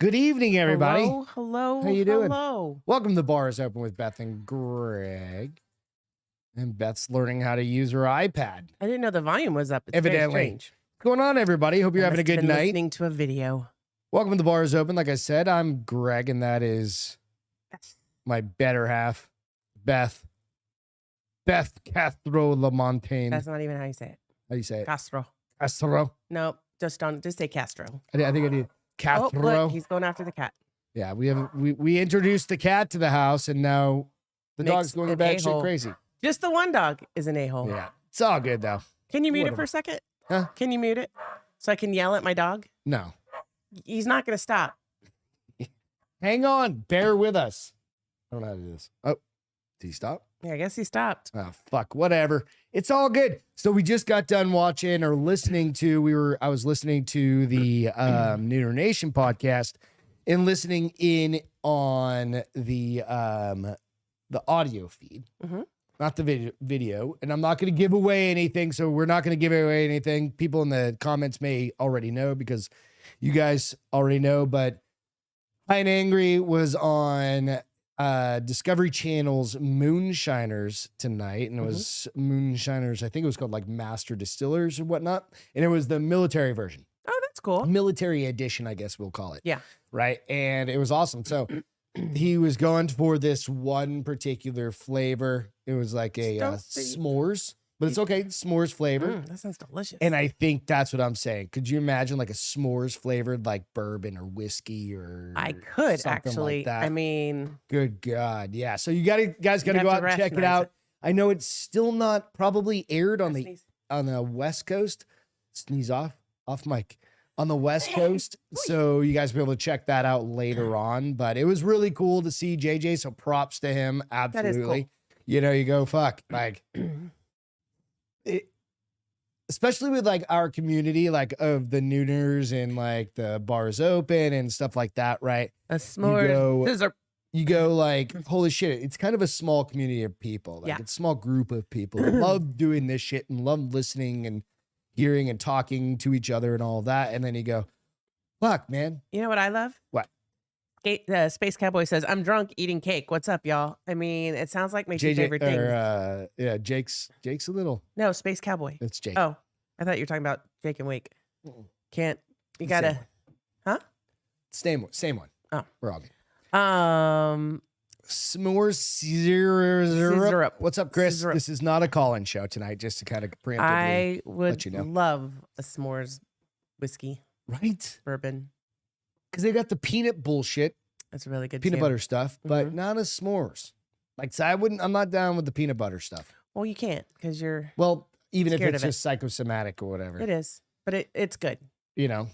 Good evening, everybody. Hello. How you doing? Hello. Welcome to the Bar is Open with Beth and Greg. And Beth's learning how to use her iPad. I didn't know the volume was up. It's Evidently. very strange. What's going on, everybody? Hope you're having a good night. Listening to a video. Welcome to the Bar is Open. Like I said, I'm Greg, and that is my better half, Beth. Beth Castro Lamontagne. That's not even how you say it. How do you say it? Castro. Castro. No, just say Castro. I think I did. Castro. Oh, look, he's going after the cat. Yeah, we introduced the cat to the house, and now the dog's going to bed shit crazy. Just the one dog is an a-hole. Yeah, it's all good though. Can you mute it for a second? Huh? Can you mute it so I can yell at my dog? No. He's not going to stop. Hang on. Bear with us. I don't know how to do this. Oh, did he stop? Yeah, I guess he stopped. Oh, fuck. Whatever. It's all good. So we just got done watching or listening to, I was listening to the Manor Nation podcast and listening in on the audio feed, not the video. And I'm not going to give away anything. So we're not going to give away anything. People in the comments may already know because you guys already know, but High and Angry was on Discovery Channel's Moonshiners tonight, and it was Moonshiners. I think it was called like Master Distillers or whatnot, and it was the military version. Oh, that's cool. Military edition, I guess we'll call it. Yeah. Right, and it was awesome. So he was going for this one particular flavor. It was like a s'mores, but it's okay, s'mores flavor. That sounds delicious. And I think that's what I'm saying. Could you imagine like a s'mores flavored like bourbon or whiskey or I could actually. like that? I mean, good God. Yeah. So you guys got to go out and check it out. I know it's still not probably aired on the West Coast. Sneeze off mic on the West Coast. So you guys will be able to check that out later on, but it was really cool to see JJ. So props to him. Absolutely. That is cool. You know, you go, fuck, like especially with like our community, like of the Nooners and like the bars open and stuff like that, right? A s'mores. You go like, holy shit, it's kind of a small community of people. Like it's a small group of people that love doing this shit and love listening and hearing and talking to each other and all of that. And then you go, fuck, man. You know what I love? What? Space Cowboy says, I'm drunk eating cake. What's up, y'all? I mean, it sounds like my two favorite things. Yeah, Jake's a little. No, Space Cowboy. It's Jake. Oh, I thought you were talking about Jake and Wake. Can't. You gotta. Huh? Same one. Oh. We're all good. S'mores syrup. What's up, Chris? Syrup. This is not a call-in show tonight, just to kind of preemptively I would let you know. love a s'mores whiskey. Right? Bourbon. Because they got the peanut bullshit. That's really good Peanut too. butter stuff, but not a s'mores. Like, so I'm not down with the peanut butter stuff. Well, you can't because you're. Well, even if scared it's of just psychosomatic or whatever. It is, but it's good. You know,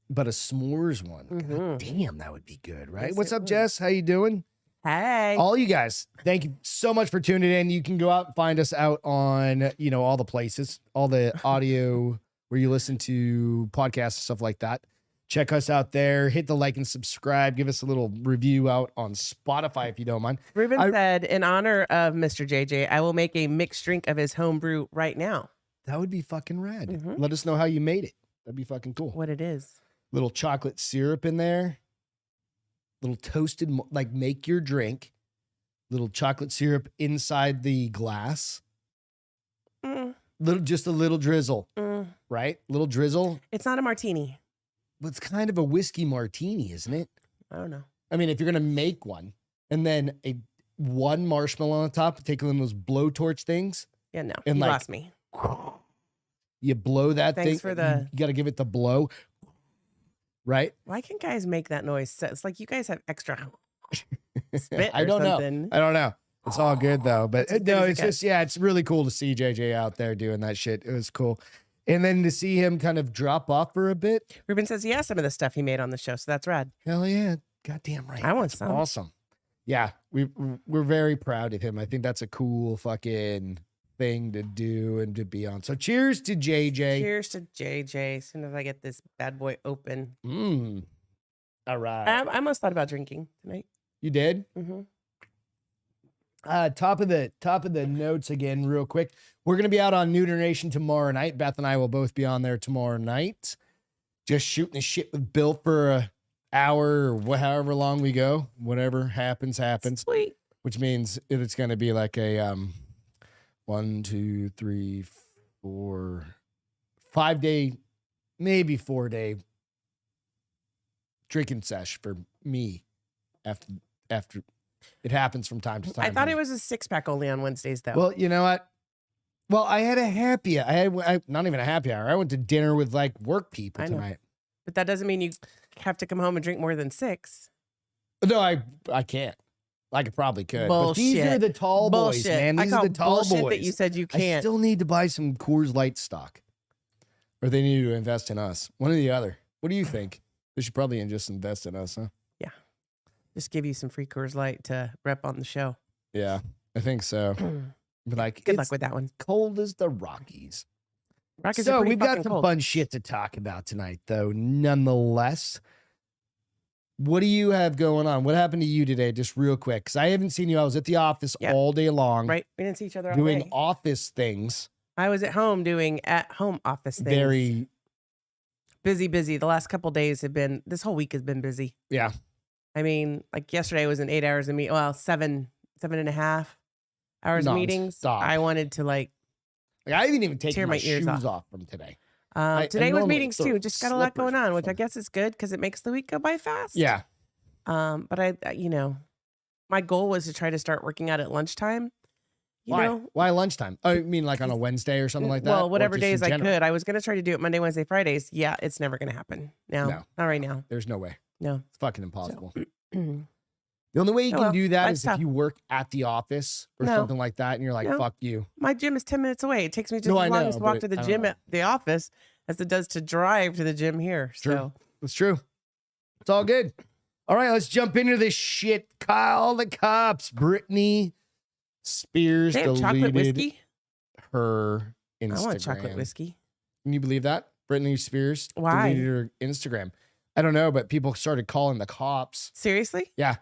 but a s'mores one. God damn, that would be good, right? Yes, What's up, would. Jess? How you doing? Hey. All you guys, thank you so much for tuning in. You can go out and find us out on, all the places, all the audio where you listen to podcasts and stuff like that. Check us out there. Hit the like and subscribe. Give us a little review out on Spotify if you don't mind. Ruben said, in honor of Mr. JJ, I will make a mixed drink of his homebrew right now. That would be fucking rad. Let us know how you made it. That'd be fucking cool. What it is. Little chocolate syrup in there. Little toasted, like make your drink. Little chocolate syrup inside the glass. Just a little drizzle, right? Little drizzle. It's not a martini. Well, it's kind of a whiskey martini, isn't it? I don't know. I mean, if you're going to make one and then one marshmallow on the top, take one of those blowtorch things. Yeah, no, and you like, lost me. You blow that thing. Thanks for the. You got to give it the blow, right? Why can guys make that noise? It's like you guys have extra spit. I don't something. know. I don't know. It's all good though, but no, it's just good. it's really cool to see JJ out there doing that shit. It was cool. And then to see him kind of drop off for a bit. Ruben says he has some of the stuff he made on the show, so that's rad. Hell yeah. Goddamn right. I want that's some. Awesome. Yeah, we're very proud of him. I think that's a cool fucking thing to do and to be on. So cheers to JJ. Cheers to JJ. As soon as I get this bad boy open. All right. I almost thought about drinking tonight. You did? Top of the notes again, real quick. We're gonna be out on Neuter Nation tomorrow night. Beth and I will both be on there tomorrow night, just shooting the shit with Bill for hour or however long we go. Whatever happens. Sweet. Which means it's going to be like a 1, 2, 3, 4, 5 day, maybe 4 day drinking sesh for me after it happens from time to time. I thought it was a 6-pack only on Wednesdays though. Well, you know what? Well, I had a happy. Not even a happy hour. I went to dinner with like work people tonight. But that doesn't mean you have to come home and drink more than 6. No, I can't. I probably could. Bullshit. But these are the tall boys, man. These are the tall boys. That you said you can't. I still need to buy some Coors Light stock, or they need to invest in us. One or the other. What do you think? They should probably just invest in us, huh? Yeah. Just give you some free Coors Light to rep on the show. Yeah, I think so. But like, good luck with that one. Cold as the Rockies. Rockies so are we've got some cold. fun shit to talk about tonight, though. Nonetheless, what do you have going on? What happened to you today? Just real quick, because I haven't seen you. I was at the office all day long. Right, we didn't see each other all doing day. office things. I was at home doing at-home office things. Very busy. The last couple days have been. This whole week has been busy. Yeah. I mean, like yesterday was an 8 hours of meeting. Well, 7.5 hours of meetings. I wanted to like I haven't even taken my ears shoes off from today. Today was meetings too. Just got a lot going on, which I guess is good because it makes the week go by fast. Yeah. But my goal was to try to start working out at lunchtime. Why lunchtime? Oh, you mean like on a Wednesday or something like that? Well, whatever days I could. I was going to try to do it Monday, Wednesday, Fridays. Yeah, it's never going to happen. No, not right now. There's no way. No. It's fucking impossible. The only way you can do that is if you work at the office or something like that, and you're like, fuck you. My gym is 10 minutes away. It takes me just as long as to walk to the gym at the office as it does to drive to the gym here. True. It's true. It's all good. All right, let's jump into this shit. Call the cops. Britney Spears deleted chocolate whiskey? her Instagram. I want chocolate whiskey. Can you believe that? Britney Spears Why? deleted her Instagram. I don't know, but people started calling the cops. Seriously? Yeah.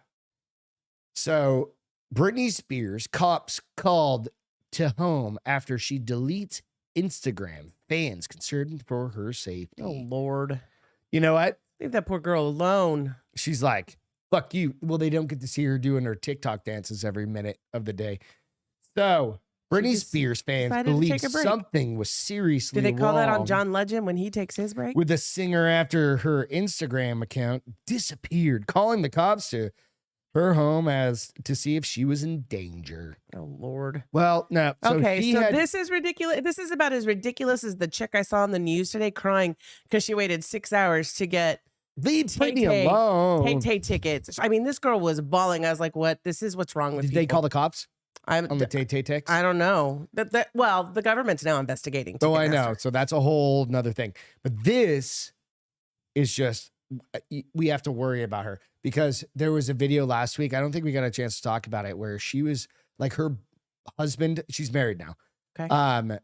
So Britney Spears, cops called to home after she deletes Instagram. Fans concerned for her safety. Oh, Lord. You know what? Leave that poor girl alone. She's like, fuck you. Well, they don't get to see her doing her TikTok dances every minute of the day. So Britney Spears fans believe something was seriously wrong. Do they call that on John Legend when he takes his break? With the singer after her Instagram account disappeared, calling the cops to her home as to see if she was in danger. Oh, Lord. Well, no. So okay, so this is ridiculous. This is about as ridiculous as the chick I saw on the news today crying because she waited 6 hours to get leave Britney alone. Tay tickets. I mean, this girl was bawling. I was like, what? This is what's wrong with Did people. they call the cops on the Tay ticks? I don't know. Well, the government's now investigating. Oh, I know. So that's a whole nother thing. But this is just, we have to worry about her because there was a video last week. I don't think we got a chance to talk about it where she was like her husband. She's married now. Okay.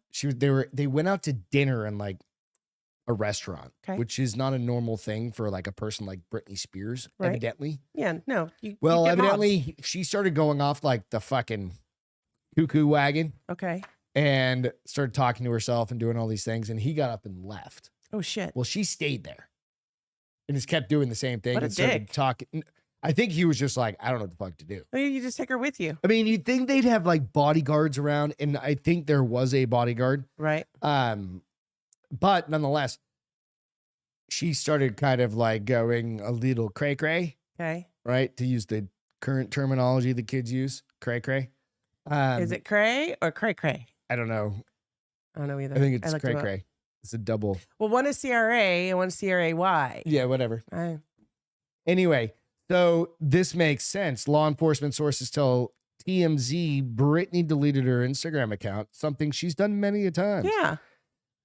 They went out to dinner in like a restaurant, which is not a normal thing for like a person like Britney Spears, evidently. Yeah, no. Well, evidently she started going off like the fucking cuckoo wagon. Okay. And started talking to herself and doing all these things. And he got up and left. Oh, shit. Well, she stayed there and just kept doing the same thing. What a and started dick. talking. I think he was just like, I don't know what the fuck to do. I mean, you just take her with you. I mean, you'd think they'd have like bodyguards around. And I think there was a bodyguard. Right. But nonetheless, she started kind of like going a little cray-cray. Okay. Right? To use the current terminology the kids use. Cray-cray. Is it cray or cray-cray? I don't know. I don't know either. I think it's cray-cray. It's a double. Well, one is CRA and one is CRAY. Yeah, whatever. Anyway, so this makes sense. Law enforcement sources tell TMZ Britney deleted her Instagram account, something she's done many a time. Yeah.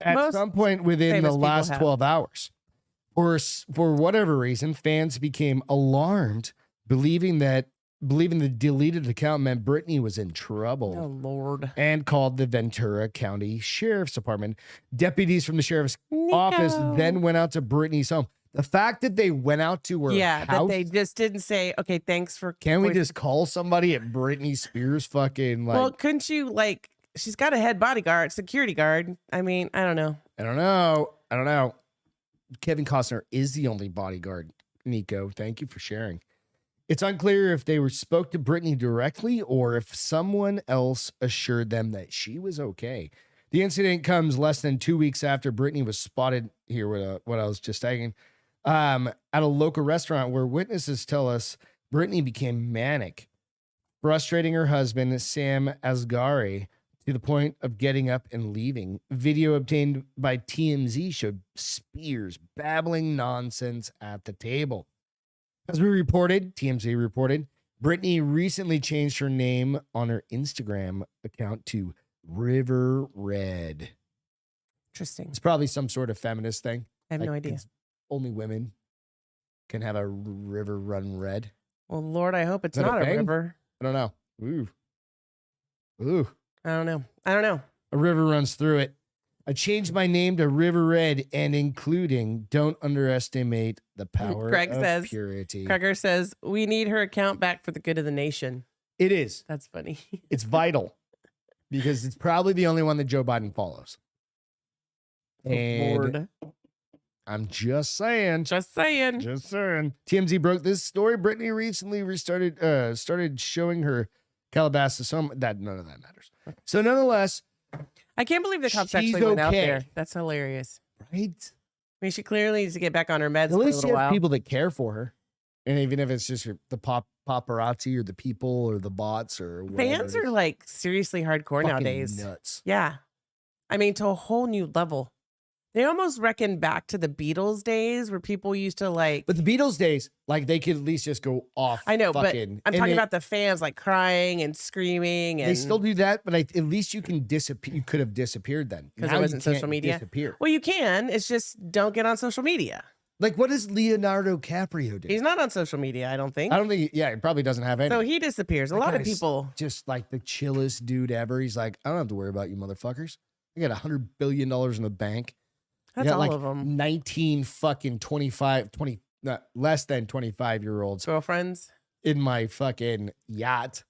At some point within the last 12 hours. For whatever reason, fans became alarmed, believing the deleted account meant Britney was in trouble. Oh, Lord. And called the Ventura County Sheriff's Department. Deputies from the sheriff's office then went out to Britney's home. The fact that they went out to her house. That they just didn't say, okay, thanks for. Can we just call somebody at Britney Spears fucking like. Well, couldn't you like, she's got a head bodyguard, security guard. I mean, I don't know. I don't know. Kevin Costner is the only bodyguard Nico. Thank you for sharing. It's unclear if they spoke to Britney directly or if someone else assured them that she was okay. The incident comes less than 2 weeks after Britney was spotted here with what I was just saying at a local restaurant where witnesses tell us Britney became manic, frustrating her husband, Sam Asghari, to the point of getting up and leaving. Video obtained by TMZ showed Spears babbling nonsense at the table. As TMZ reported, Britney recently changed her name on her Instagram account to River Red. Interesting. It's probably some sort of feminist thing. I have no idea. Only women can have a river run red. Well, Lord, I hope it's not a river. I don't know. Ooh. I don't know. A river runs through it. I changed my name to River Red and including don't underestimate the power of purity. Gregor says, we need her account back for the good of the nation. It is. That's funny. It's vital because it's probably the only one that Joe Biden follows. And Lord. I'm just saying. TMZ broke this story. Britney recently started showing her Calabasas home. None of that matters. So nonetheless, I can't believe the cops actually went out there. That's hilarious. Right? I mean, she clearly needs to get back on her meds At for a least she little has while. people that care for her. And even if it's just the paparazzi or the people or the bots or whatever. Fans are like seriously hardcore nowadays. Nuts. Yeah. I mean, to a whole new level. They almost reckon back to the Beatles days where people used to like. But the Beatles days, like they could at least just go off. I know, but I'm talking about the fans like crying and screaming. And they still do that, but at least you can disappear. You could have disappeared then. Because it wasn't social media. Disappear. Well, you can. It's just don't get on social media. Like, what does Leonardo DiCaprio do? He's not on social media, I don't think. He probably doesn't have any. So he disappears. A lot of people. Just like the chillest dude ever. He's like, I don't have to worry about you motherfuckers. I got $100 billion in the bank. That's all of them. 19 fucking 20, less than 25-year-olds. Girlfriends. In my fucking yacht.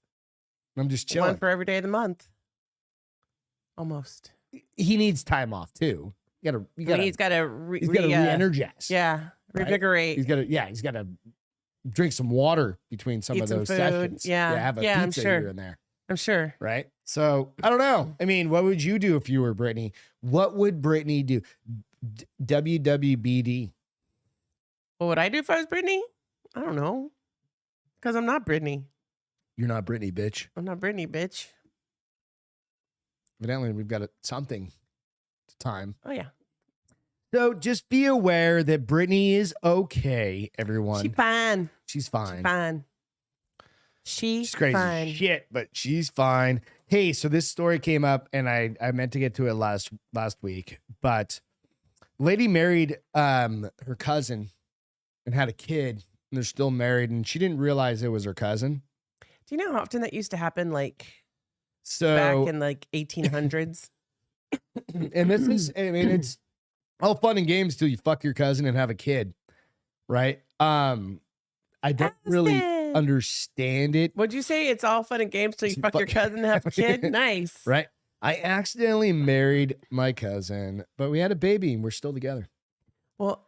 I'm just chilling. One for every day of the month. Almost. He needs time off too. He's got to re-energize. Yeah. Revigorate. Right? He's got to drink some water between some of those sessions. Yeah. Have a pizza I'm sure. here and there. I'm sure. Right? So, I don't know. I mean, what would you do if you were Britney? What would Britney do? WWBD. What would I do if I was Britney? I don't know. Because I'm not Britney. You're not Britney, bitch. I'm not Britney, bitch. Evidently, we've got something to time. Oh, yeah. So just be aware that Britney is okay, everyone. She's fine. She's fine. She's fine. She's crazy as shit, but she's fine. Hey, so this story came up, and I meant to get to it last week, but lady married her cousin and had a kid, and they're still married, and she didn't realize it was her cousin. Do you know how often that used to happen, like so back in like 1800s? And this is, I mean, it's all fun and games till you fuck your cousin and have a kid, right? I don't really understand it. What'd you say? It's all fun and games till you fuck your cousin and have a kid? Nice. Right? I accidentally married my cousin, but we had a baby and we're still together. Well,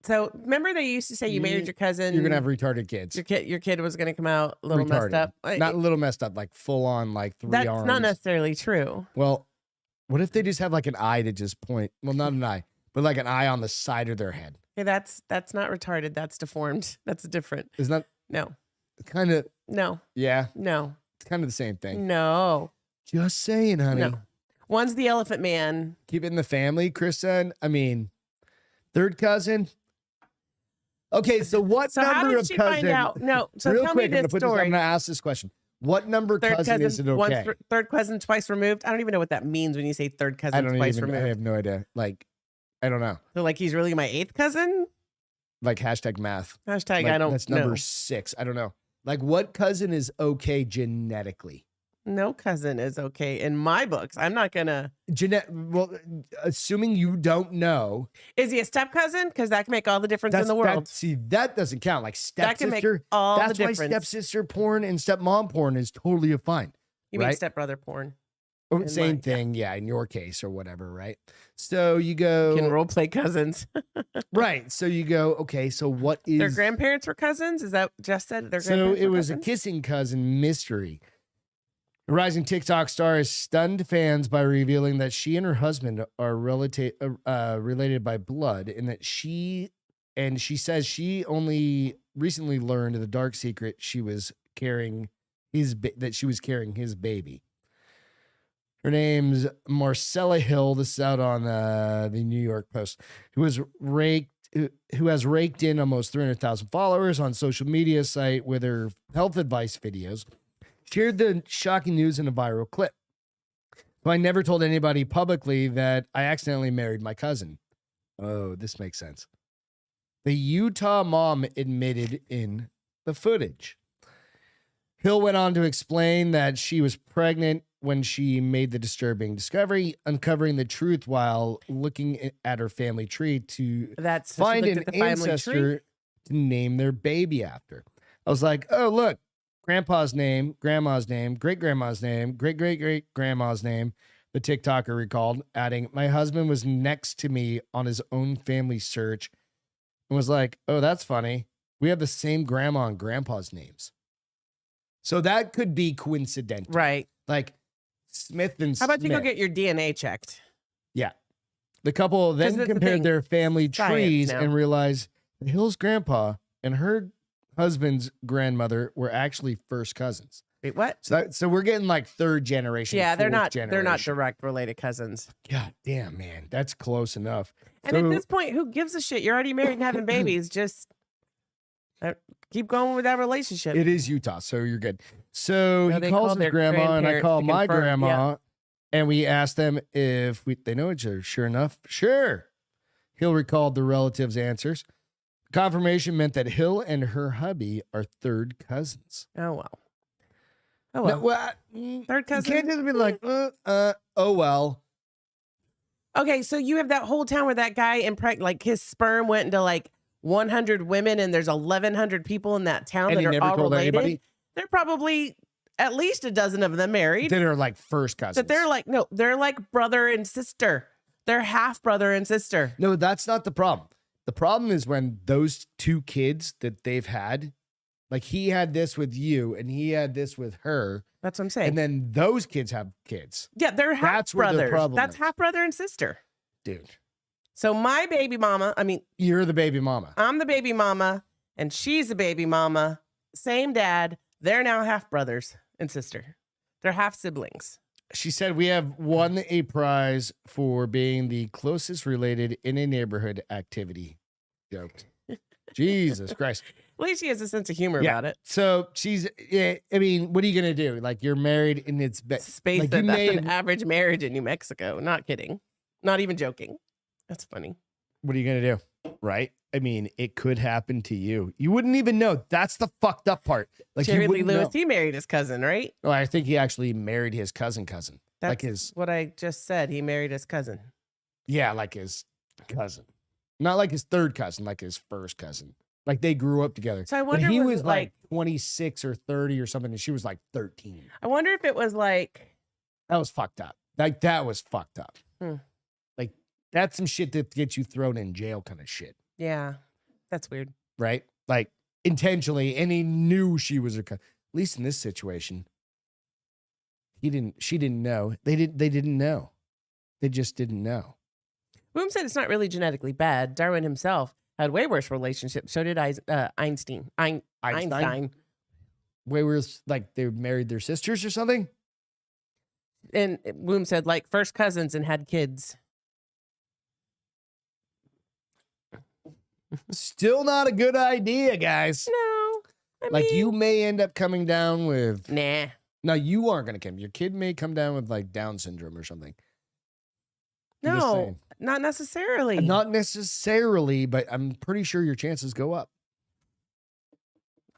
so remember they used to say you married your cousin. You're going to have retarded kids. Your kid was going to come out a little messed up. Not a little messed up, like full on, like three arms. That's not necessarily true. Well, what if they just have like an eye that just point? Well, not an eye, but like an eye on the side of their head. Okay, that's not retarded. That's deformed. That's different. Isn't that? No. Kind of. No. Yeah. No. It's kind of the same thing. No. Just saying, honey. No. One's the elephant man. Keep it in the family, Chris said. I mean, third cousin. Okay, so what so number how did of she cousin? find out? No, so real tell quick, me this story. I'm going to ask this question. What number cousin is it okay? Third cousin twice removed? I don't even know what that means when you say third cousin twice removed. I have no idea. Like, I don't know. So like he's really my eighth cousin? Like hashtag math. Hashtag like, I don't know. That's number 6. I don't know. Like what cousin is okay genetically? No cousin is okay in my books. I'm not gonna. Well, assuming you don't know, is he a step cousin? Because that can make all the difference in the world. That doesn't count. Like stepsister, that can make all the difference. That's why stepsister porn and stepmom porn is totally fine. You mean stepbrother porn? Oh, same thing. Yeah. In your case or whatever. Right. So you go. Can role play cousins. Right. So you go, okay. So what is. Their grandparents were cousins? Is that just said? Their So it was cousins? a kissing cousin mystery. A rising TikTok star has stunned fans by revealing that she and her husband are related by blood, and that she says she only recently learned the dark secret she was carrying that she was carrying his baby. Her name's Marcella Hill. This is out on the New York Post. Who has raked in almost 300,000 followers on social media site with her health advice videos. Shared the shocking news in a viral clip. So I never told anybody publicly that I accidentally married my cousin. Oh, this makes sense. The Utah mom admitted in the footage. Hill went on to explain that she was pregnant when she made the disturbing discovery, uncovering the truth while looking at her family tree to find an ancestor to name their baby after. I was like, oh, look. Grandpa's name, grandma's name, great-grandma's name, great-great-great-grandma's name, the TikToker recalled, adding, my husband was next to me on his own family search and was like, oh, that's funny. We have the same grandma and grandpa's names. So that could be coincidental. Right. Like Smith and How about Smith. you go get your DNA checked? Yeah. The couple then compared their family trees and realized the Hill's grandpa and her husband's grandmother were actually first cousins. Wait, what? So we're getting like third generation. Yeah, they're not generation. they're not direct related cousins. God damn, man, that's close enough. And at this point, who gives a shit? You're already married and having babies. Just keep going with that relationship. It is Utah, so you're good. So he calls his grandma, and I call my grandma, and we asked them if they know each other. Sure enough, sure. Hill recalled the relatives' answers. Confirmation meant that Hill and her hubby are third cousins. Oh, well. Oh, well. No, well third cousin? You can't just be like, oh, well. Okay, so you have that whole town where that guy, like his sperm went into like 100 women and there's 1,100 people in that town and that are all related. Anybody? They're probably at least a dozen of them married. That are like first cousins. That they're like brother and sister. They're half brother and sister. No, that's not the problem. The problem is when those two kids that they've had, like he had this with you and he had this with her. That's what I'm saying. And then those kids have kids. Yeah, they're half brothers. That's half brother and sister. Dude. So my baby mama, you're the baby mama. I'm the baby mama and she's the baby mama. Same dad. They're now half brothers and sister. They're half siblings. She said, we have won a prize for being the closest related in a neighborhood activity. Joked. Jesus Christ. At least she has a sense of humor about it. So she's, what are you going to do? Like you're married and it's space like that's an average marriage in New Mexico. Not kidding. Not even joking. That's funny. What are you going to do? Right? It could happen to you. You wouldn't even know. That's the fucked up part. Like Jerry Lee Lewis, he married his cousin, right? Oh, I think he actually married his cousin. That's what I just said. He married his cousin. Yeah, like his cousin. Not like his third cousin, like his first cousin. Like they grew up together. So I wonder but he was like 26 or 30 or something, and she was like 13. I wonder if it was like... That was fucked up. Like that was fucked up. Like that's some shit that gets you thrown in jail kind of shit. Yeah, that's weird. Right? Like intentionally, and he knew she was her cousin. At least in this situation, she didn't know. They didn't know. They just didn't know. Boom said it's not really genetically bad. Darwin himself had way worse relationships. So did Einstein. Einstein. Way worse, like they married their sisters or something? And Boom said like first cousins and had kids. Still not a good idea, guys. No. You may end up coming down with... Nah. No, you aren't going to come. Your kid may come down with like Down syndrome or something. No, not necessarily. Not necessarily, but I'm pretty sure your chances go up.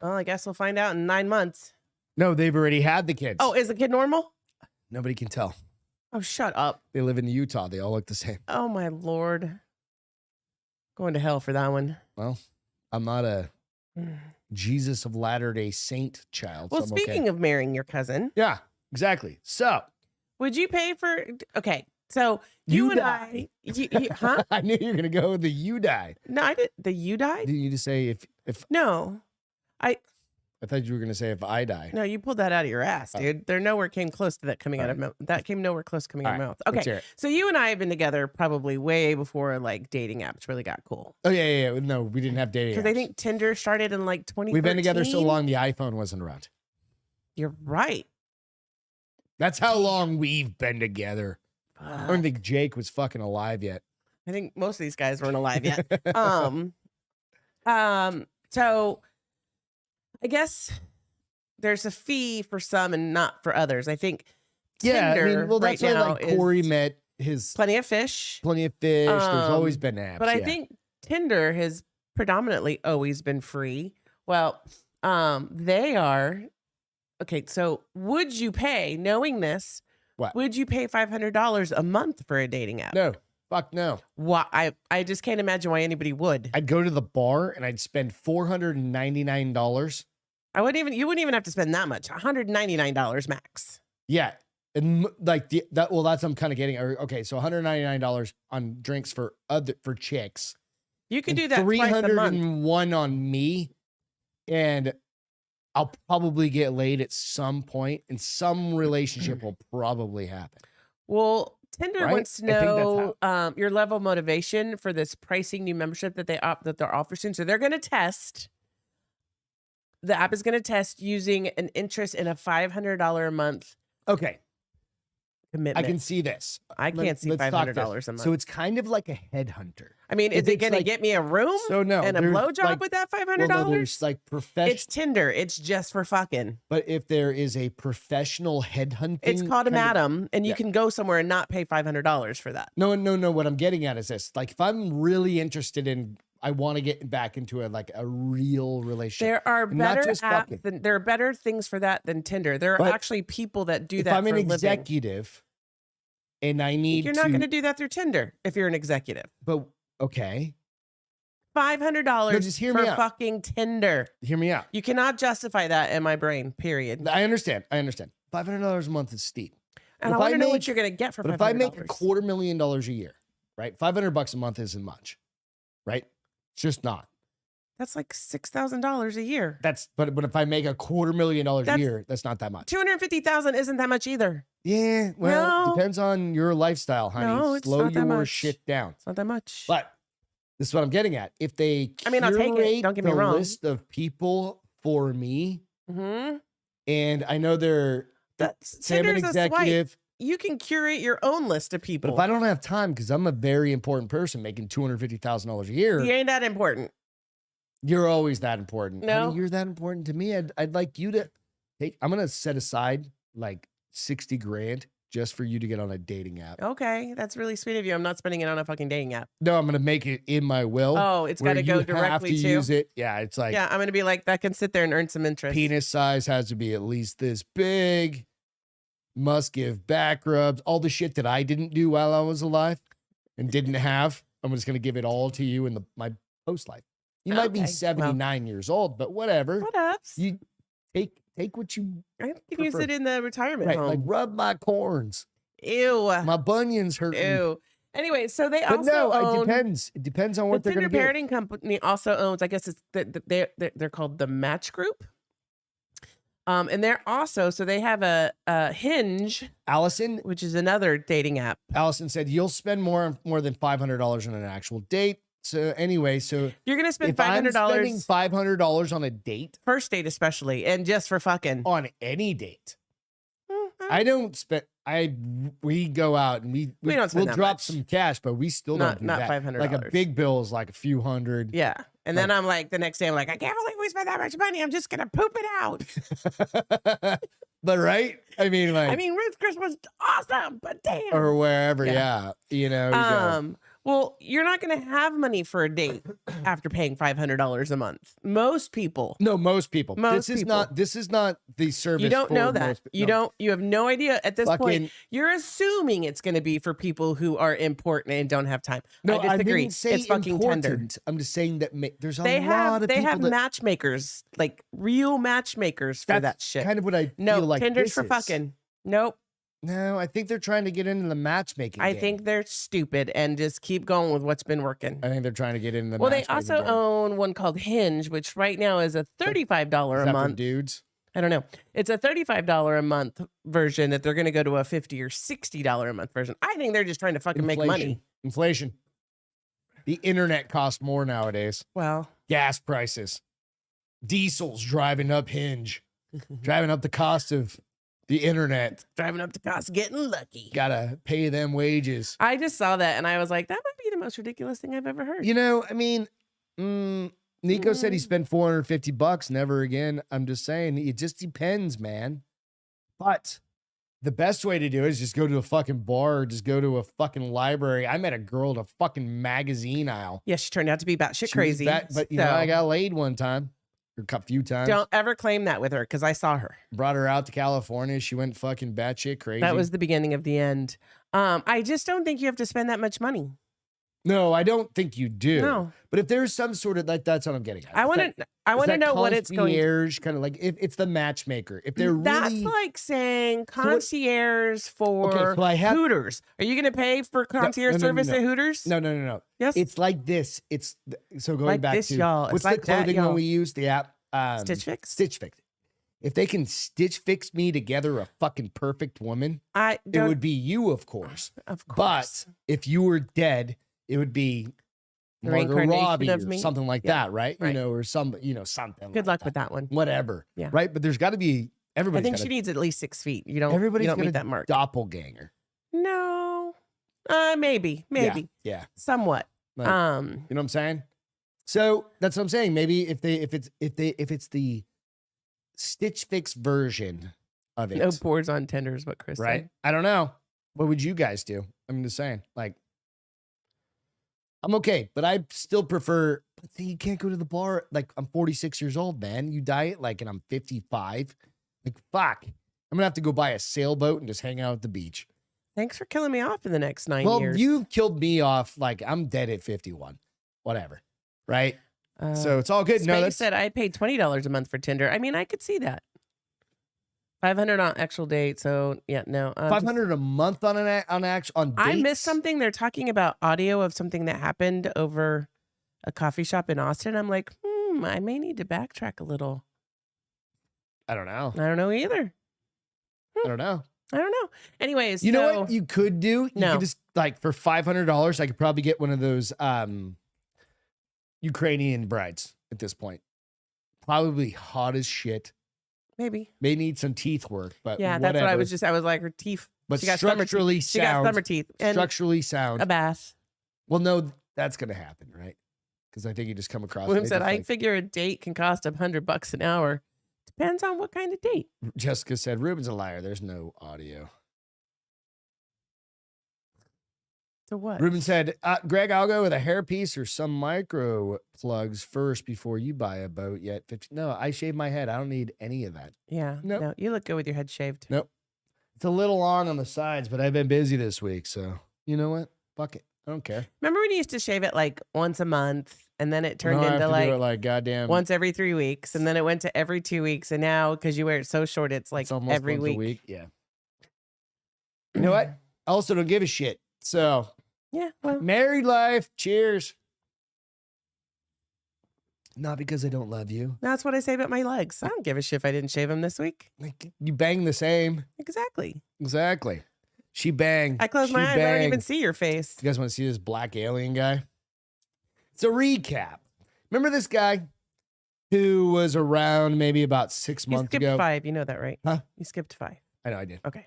Well, I guess we'll find out in 9 months. No, they've already had the kids. Oh, is the kid normal? Nobody can tell. Oh, shut up. They live in Utah. They all look the same. Oh, my Lord. Going to hell for that one. Well, I'm not a Jesus of Latter-day Saint child. Well, so speaking of marrying your cousin. Yeah, exactly. So Would you pay for? Okay, so you and die. huh? I knew you were gonna go with the you die. No, I did. The you died? Did you just say if No, I thought you were gonna say if I die? no, you pulled that out of your ass, dude. There nowhere came close to that coming out of mouth. That came nowhere close coming out of mouth. Let's hear Okay, it. so you and I have been together probably way before like dating apps really got cool. Oh yeah. No, we didn't have dating. Because I apps. think Tinder started in like 2013. We've been together so long the iPhone wasn't around. You're right. That's how long we've been together. I don't think Jake was fucking alive yet. I think most of these guys weren't alive yet. So I guess there's a fee for some and not for others. I think Yeah, Tinder I mean, well, that's right why now like Corey is met his Plenty of Fish. There's always been apps. But I yeah. think Tinder has predominantly always been free. Well, they are. Okay, so would you pay, knowing this, What? would you pay $500 a month for a dating app? No, fuck no. Why? I just can't imagine why anybody would. I'd go to the bar and I'd spend $499. You wouldn't even have to spend that much. $199 max. Yeah. And like that's what I'm kind of getting. Okay, so $199 on drinks for chicks. You could do that twice a month. $301 on me, and I'll probably get laid at some point, and some relationship will probably happen. Well, Tinder Right? wants to I think know your level of motivation for this pricing new membership that they're offering. So they're going to test. The app is going to test using an interest in a $500 a month Okay, commitment. I can see this. I can't see Let's talk this. $500 a month. So it's kind of like a headhunter. I mean, is if it it's going to like- get me a room So no, and a there's blowjob like- with that $500? Well, no, there's like professional. It's Tinder. It's just for fucking. But if there is a professional headhunting, It's called a kind of- Madam, and you Yeah. can go somewhere and not pay $500 for that. No. What I'm getting at is this: like, if I'm really interested in, I want to get back into a real relationship. There are And not better just fucking. apps. There are better things for that than Tinder. There are But actually people that do If that I'm for an a living. executive, and I need You're not going to do that through Tinder if you're an executive. But okay, $500 No, just hear for me out. fucking Tinder. hear me out. You cannot justify that in my brain. Period. I understand. $500 a month is steep. And if I want I to know make- what you're going to get for But $500. if I make $250,000 a year, right? $500 a month isn't much, right? It's just not. That's like $6,000 a year. But if I make $250,000 a That's- year, that's not that much. 250,000 isn't that much either. Yeah, well, No. depends on your lifestyle, honey. No, it's Slow not that your much. shit down. It's not that much. But this is what I'm getting at. If they I mean, I'll take it. curate Don't get me the wrong. list of people for me, Mm-hmm. and I know say I'm an Tinder's a swipe. executive, You can curate your own list of but people. if I don't have time, because I'm a very important person making $250,000 a year, You ain't that important. you're always that important. No. Honey, you're that important to me. I'd like you to take. I'm gonna set aside like $60,000 just for you to get on a dating app. Okay, that's really sweet of you. I'm not spending it on a fucking dating app. No, I'm gonna make it in my will. Oh, it's got where to go you have directly to to. use it. Yeah, it's like Yeah, I'm going to be like, that can sit there and earn some interest. penis size has to be at least this big. Must give back rubs. All the shit that I didn't do while I was alive and didn't have. I'm just gonna give it all to you in my post life. You might be Okay, 79 years old, but whatever. What up? You take what you I can use prefer. it in the retirement right. home. Like rub my corns. Ew. My bunions hurting. Ew. Anyway, so they But also no, own. it depends. It depends on The what they're Tinder gonna do. parenting company also owns, I guess it's they're called the Match Group. And they're also, so they have a Hinge, Allison which is another dating app. said you'll spend more than $500 on an actual date. So anyway, so You're gonna spend if I'm spending $500 $500 on a date, first date especially, and just for fucking. on any date, I don't spend. We go out and we We don't spend we'll that drop much. some cash, but we still Not- don't do not that. $500. Like a big bill is like a few hundred. Yeah. And then I'm like, the next day, I'm like, I can't believe we spent that much money. I'm just gonna poop it out. But right, I mean, like, I mean, Ruth's Chris was awesome, but damn. or wherever, Yeah. yeah, you know. you go. Well, you're not going to have money for a date after paying $500 a month. Most people. No, most people. Most this is people. not. This is not the service. You don't for know that. most- You no. don't. You have no idea at this point. Fucking- You're assuming it's going to be for people who are important and don't have time. No, I disagree. didn't say It's fucking tender. important. I'm just saying that there's a They lot have of they people have that, matchmakers, like real matchmakers for that's that shit. kind of what I No, feel like. Tinder's this for is. fucking. Nope. No, I think they're trying to get into the matchmaking I game. think they're stupid and just keep going with what's been working. I think they're trying to get into the Well, they matchmaking also game. own one called Hinge, which right now is a $35 Is a that for month. dudes? I don't know. It's a $35 a month version that they're going to go to a $50 or $60 a month version. I think they're just trying to fucking make money. Inflation. The internet costs more nowadays. Well, Gas prices. Diesel's driving up Hinge. Driving up the cost of the internet. driving up the cost, getting lucky. Gotta pay them wages. I just saw that and I was like, that might be the most ridiculous thing I've ever heard. You know, I mean, Nico said he spent $450. Never again. I'm just saying, it just depends, man. But the best way to do it is just go to a fucking bar or just go to a fucking library. I met a girl at a fucking magazine aisle. Yeah, she turned out to be batshit She was crazy. but you know, I got laid one time. Or a few times. Don't ever claim that with her because I saw her. Brought her out to California. She went fucking batshit crazy. That was the beginning of the end. I just don't think you have to spend that much money. No, I don't think you do. No. But if there's some sort of that's what I'm getting at. I want to know what it's going to. Kind of like if it's the matchmaker. If they're That's really like saying concierge for so I have Hooters. Are you going to pay for concierge service at Hooters? No. Yes. It's like this. It's so going Like back this, to y'all. what's It's the like that, clothing y'all. one we use? The app Stitch Fix? Stitch Fix. If they can Stitch Fix me together a fucking perfect woman, I it don't. would be you, of course. Of course. But if you were dead, it would be The Margot reincarnation Robbie of or me? something like Yeah, that, right? right. You know, or something Good like luck with that one. whatever. Yeah. Right. But there's got to be I everybody's think got she a needs at least 6 feet. You don't everybody's got meet a that mark. doppelganger. No. Maybe. Yeah. Somewhat. Like, you know what I'm saying? So that's what I'm saying. Maybe if it's the Stitch Fix version of it, No boards on Tinder is what Chris right? said. I don't know. What would you guys do? I'm just saying, like, I'm okay, but I still prefer. But see, you can't go to the bar. Like, I'm 46 years old, man. You diet like, and I'm 55. Like, fuck. I'm gonna have to go buy a sailboat and just hang out at the beach. Thanks for killing me off in the next 9 Well, years. you've killed me off. Like, I'm dead at 51. Whatever. Right. So it's all good. No, Space that's said I paid $20 a month for Tinder. I mean, I could see that. 500 on actual date. So yeah, no. 500 a month on on dates. I missed something. They're talking about audio of something that happened over a coffee shop in Austin. I'm like, I may need to backtrack a little. I don't know. I don't know either. I don't know. I don't know. Anyways, You know what you could do? You No. could just like for $500, I could probably get one of those Ukrainian brides at this point. Probably hot as shit. Maybe. May need some teeth work, but Yeah, whatever. that's what I was like, her teeth. But she got summer structurally teeth. She got sound. summer teeth and Structurally sound. a bath. Well, no, that's gonna happen, right? Because I think you just come across. William maybe said, it's I like- figure a date can cost $100 an hour. Depends on what kind of date. Jessica said, Ruben's a liar. There's no audio. So what? Ruben said, Greg, I'll go with a hairpiece or some micro plugs first before you buy a boat yet. No, I shave my head. I don't need any of that. Yeah. Nope. No, you look good with your head shaved. Nope. It's a little long on the sides, but I've been busy this week. So you know what? Fuck it. I don't care. Remember when you used to shave it like once a month and then it turned Now I have into to do it like goddamn once every 3 weeks and then it went to every 2 weeks and now because you wear it so short it's like it's almost every once a week. Yeah. You know what? I also don't give a shit. So Yeah. Well, married life. Cheers. Not because I don't love you. that's what I say about my legs. I don't give a shit if I didn't shave them this week. Like, you bang the same. Exactly. Exactly. She banged. I close my She eyes. I don't even banged. see your face. You guys want to see this black alien guy? It's a recap. Remember this guy who was around maybe about 6 You months skipped ago? 5. You know that, right? Huh? You skipped 5. I know I did. Okay.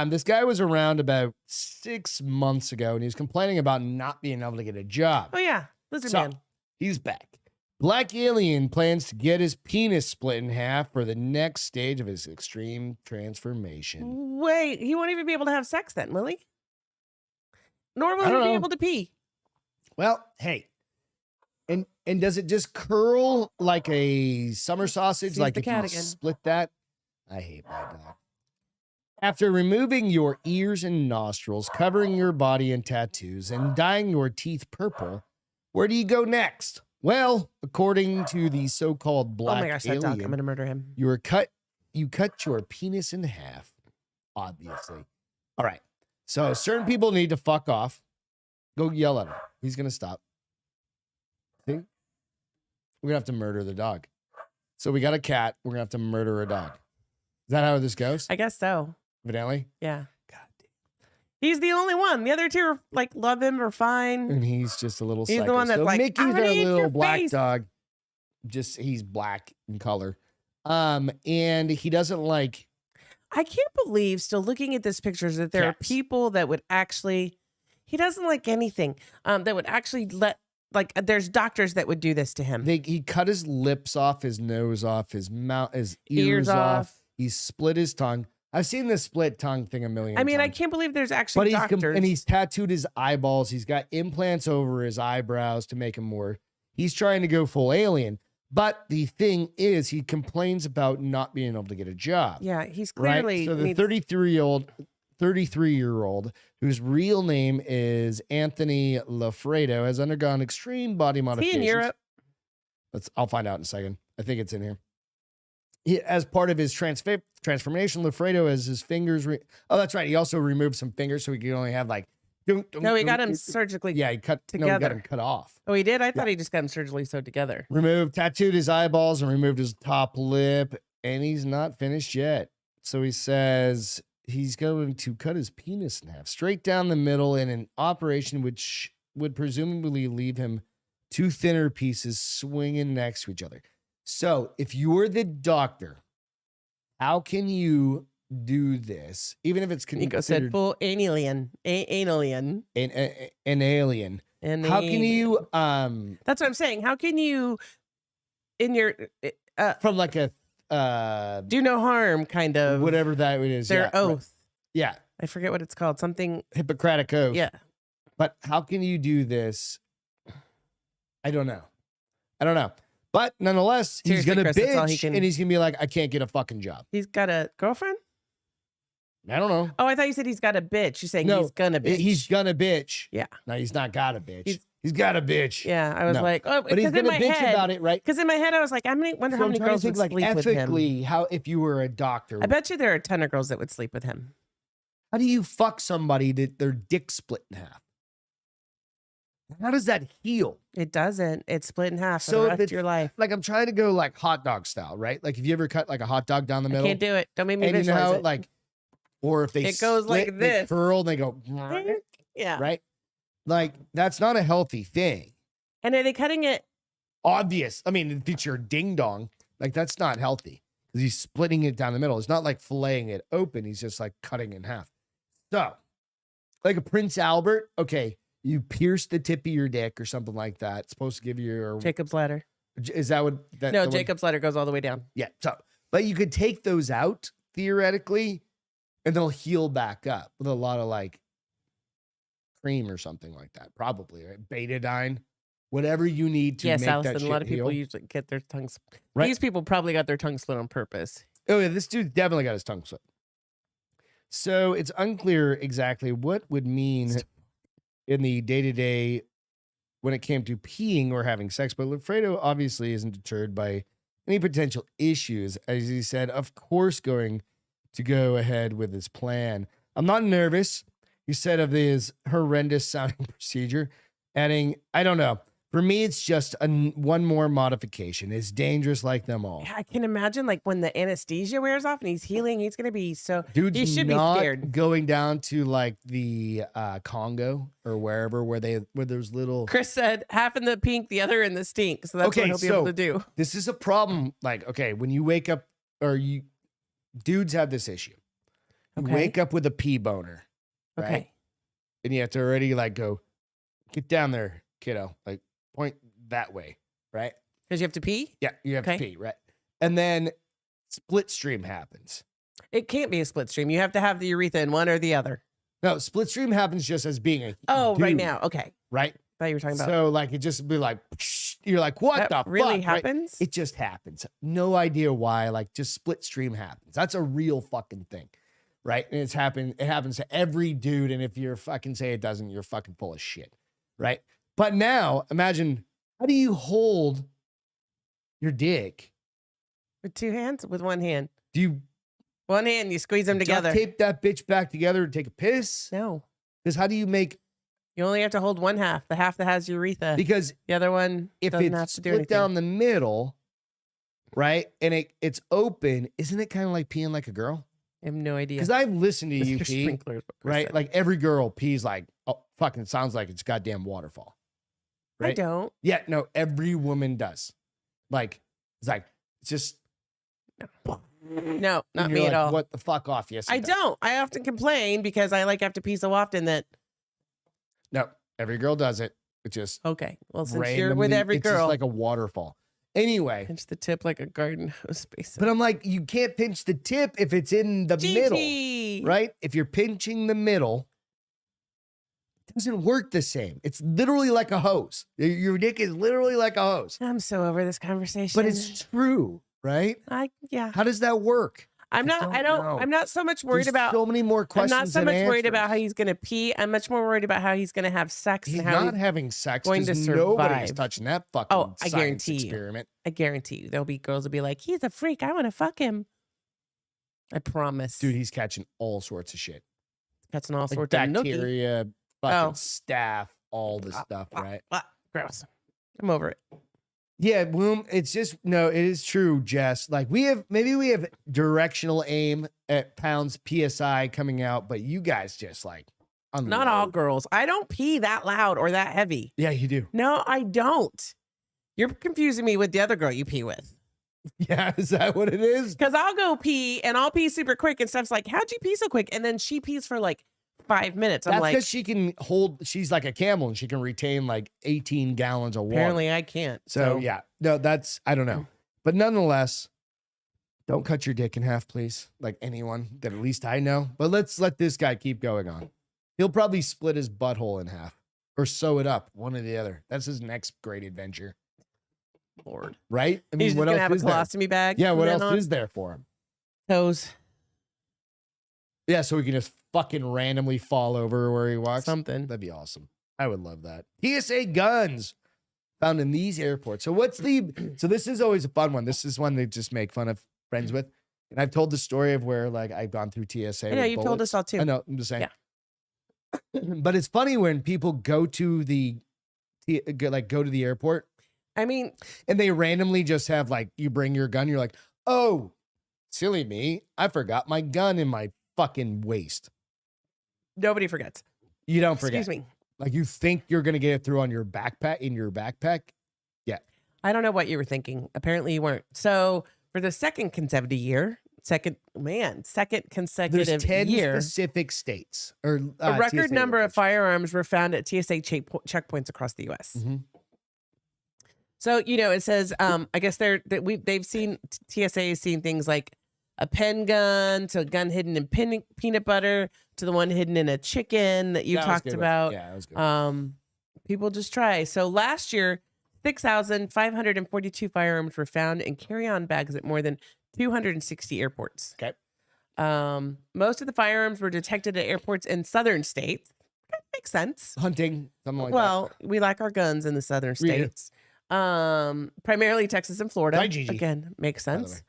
This guy was around about 6 months ago, and he was complaining about not being able to get a job. Oh, yeah. Lizard So, man. he's back. Black alien plans to get his penis split in half for the next stage of his extreme transformation. Wait, he won't even be able to have sex then, will he? Nor will I he don't be know. able to pee. Well, hey. And does it just curl like a summer sausage? Sees Like the if you cat again. split that? I hate my dog. After removing your ears and nostrils, covering your body in tattoos, and dyeing your teeth purple, where do you go next? Well, according to the so-called black Oh my gosh, that dog. I'm alien, going to murder him. you cut your penis in half, obviously. All right. So certain people need to fuck off. Go yell at him. He's going to stop. See? We're going to have to murder the dog. So we got a cat. We're going to have to murder a dog. Is that how this goes? I guess so. Evidently? Yeah. God damn. He's the only one. The other two are like love him or fine. And he's just a little He's psycho. the one that's so like, Mickey's "I'm our gonna eat little your black face." dog. Just he's black in color. And he doesn't like. I can't believe, still looking at this pictures, that there are Cats. people that would actually, he doesn't like anything, that would actually there's doctors that would do this to him. He cut his lips off, his nose off, his mouth, his ears off. He split his tongue. I've seen this split tongue thing a million I mean, I times. can't believe there's actually doctors. And he's tattooed his eyeballs. He's got implants over his eyebrows to make him more. He's trying to go full alien. But the thing is, he complains about not being able to get a job. Yeah, he's Right? clearly. So the 33-year-old, whose real name is Anthony Lafredo, has undergone extreme body Is he modifications. in Europe? I'll find out in a second. I think it's in here. As part of his transformation, Lafredo has his fingers. Oh, that's right. He also removed some fingers so he could only have like. No, he got him surgically. Yeah, he got together. him cut off. Oh, he did? I thought he just got him surgically sewed together. Tattooed his eyeballs and removed his top lip, and he's not finished yet. So he says he's going to cut his penis in half, straight down the middle, in an operation which would presumably leave him two thinner pieces swinging next to each other. So if you're the doctor, how can you do this, even if it's Nico said full alien. an alien? And How can you That's what I'm saying. How can you, in your from like a do no harm kind of whatever that is, their yeah, oath? right. Yeah, I forget what it's called. Something. Hippocratic oath. Yeah. But how can you do this? I don't know. But nonetheless, he's Seriously, gonna Chris, that's all he bitch, can- and he's gonna be like, I can't get a fucking job. He's got a girlfriend? I don't know. Oh, I thought you said he's got a bitch. You're saying No, he's gonna bitch. He's gonna bitch. Yeah. No, he's not got a bitch. He's- He's got a bitch. Yeah, I was No. like, oh, But he's because in gonna my bitch head, about it, right? because in my head I was like, I wonder So how I'm many trying to girls think, would like, sleep with him. ethically, how if you were a doctor, I bet you there are a ton of girls that would sleep with him. how do you fuck somebody that their dick split in half? How does that heal? It doesn't. It's split in half for So the if rest of it's- your life. Like I'm trying to go like hot dog style, right? Like if you ever cut like a hot dog down the I middle, can't do it. Don't make me and you know visualize how it. like, or if they It goes like split, they this. curl, and they go Yeah. right. Like that's not a healthy thing. And are they cutting it? Obvious. I mean, if it's your ding dong, like that's not healthy because he's splitting it down the middle. It's not like filleting it open. He's just like cutting in half. So, like a Prince Albert, okay, you pierce the tip of your dick or something like that. It's supposed to give you your. Jacob's ladder. Is that what? That, No, the one- Jacob's ladder goes all the way down. Yeah. So, but you could take those out theoretically, and they'll heal back up with a lot of like cream or something like that. Probably right. Betadine, whatever you need to Yes, make that Allison. shit A lot of people heal. usually get their tongues. Right. These people probably got their tongue slit on purpose. Oh yeah, this dude definitely got his tongue slit. So it's unclear exactly what would mean in the day-to-day when it came to peeing or having sex, but Lafredo obviously isn't deterred by any potential issues, as he said, of course, going to go ahead with his plan. I'm not nervous, he said of his horrendous sounding procedure, adding, I don't know. For me, it's just one more modification. It's dangerous like them all. Yeah, I can imagine like when the anesthesia wears off and he's healing, he's gonna be so. Dude's he should be not scared. going down to like the Congo or wherever where there's little. Chris said half in the pink, the other in the stink. So that's Okay, what he'll be able to do. This is a problem. Like, okay, when you wake up, dudes have this issue. You Okay. wake up with a pee boner, right? Okay. And you have to already like go, get down there, kiddo. Like point that way, right? Because you have to pee? Yeah, you have Okay. to pee, right? And then split stream happens. It can't be a split stream. You have to have the urethra in one or the other. No, split stream happens just as being a Oh, right dude, now. Okay. right? Thought you were talking about So like it just be like you're like, what that the really fuck? Right? happens. It just happens. No idea why. Like just split stream happens. That's a real fucking thing. Right. And it happens to every dude. And if you're fucking say it doesn't, you're fucking full of shit. Right. But now imagine, how do you hold your dick? With two hands? With one hand. Do you One hand, you squeeze them together. Duct tape that bitch back together and take a piss. No. Because how do you make? You only have to hold one half, the half that has urethra. Because the other one if doesn't it's have to do split anything. down the middle, right, and it's open, isn't it kind of like peeing like a girl? I have no idea. Because I've listened to you Mr. pee, Sprinkler is what Chris right? said. Like every girl pees like, oh, fucking sounds like it's goddamn waterfall. Right? I don't. Yeah, no, every woman does. Like, it's just. No, not and me you're at like, all. What the fuck off? Yes, I it does. don't. I often complain because I have to pee so often that. No, every girl does it. It just Okay. Well, since you're with randomly- every it's just girl, like a waterfall. Anyway, pinch the tip like a garden hose basin. but I'm like, you can't pinch the tip if it's in the middle, Gigi. right? If you're pinching the middle, it doesn't work the same. It's literally like a hose. Your dick is literally like a hose. I'm so over this conversation. But it's true, right? Yeah. How does that work? I'm not. don't I don't. know. I'm not so much worried There's about. so many more I'm questions. not so than much worried about how answers. he's gonna pee. I'm much more worried about how he's gonna have sex He's and how not having sex going because to nobody's survive. touching that fucking Oh, I science guarantee you. experiment. I guarantee you, there'll be girls will be like, "He's a freak. I want to fuck him." I promise, Dude, he's catching all sorts of shit. Catching all Like sorts of nookie. bacteria, fucking Oh. staph, all the stuff, right? Gross. I'm over it. Yeah, boom. It's just no, it is true, Jess. Like we have directional aim at pounds PSI coming out, but you guys just like Not all unload. girls. I don't pee that loud or that heavy. Yeah, you do. No, I don't. You're confusing me with the other girl you pee with. Yeah, is that what it is? Because I'll go pee and I'll pee super quick and stuff's like, how'd you pee so quick? And then she pees for like 5 minutes. I'm That's like, because she can hold. She's like a camel, and she can retain like 18 gallons of water. apparently I can't. So yeah, no, that's I don't know, but nonetheless, don't cut your dick in half, please. Like anyone that at least I know. But let's let this guy keep going on. He'll probably split his butthole in half or sew it up, one or the other. That's his next great adventure, Lord. right? I He's just what gonna else have a is there? colostomy bag. Yeah, from what then else on. is there for him? Toes. Yeah, so he can just fucking randomly fall over where he walks. Something. That'd be awesome. I would love that. TSA guns found in these airports. So so this is always a fun one. This is one they just make fun of friends with. And I've told the story of where like I've gone through TSA. Yeah, with you've told us bullets. all too. I know, I'm just saying. But it's funny when people go to the airport I mean, and they randomly just have like you bring your gun, you're like, oh, silly me. I forgot my gun in my fucking waist. nobody forgets. You don't forget. Excuse me. Like you think you're gonna get it through on your backpack in your backpack. I don't know what you were thinking. Apparently you weren't. So for the second consecutive There's 10 year, specific states or a record TSA number of locations. firearms were found at TSA checkpoints across the U.S. Mhm. So it says, I guess they've seen TSA has seen things like a pen gun to a gun hidden in peanut butter to the one hidden in a chicken that you That was talked good one. about. Yeah, that was good. People just try. So last year, 6,542 firearms were found in carry-on bags at more than 260 airports. Okay. Most of the firearms were detected at airports in southern states. That makes sense. Hunting, something like Well, we like our guns in the southern We do. states. Primarily Texas and Florida. Hi, Gigi. Again, makes By the sense.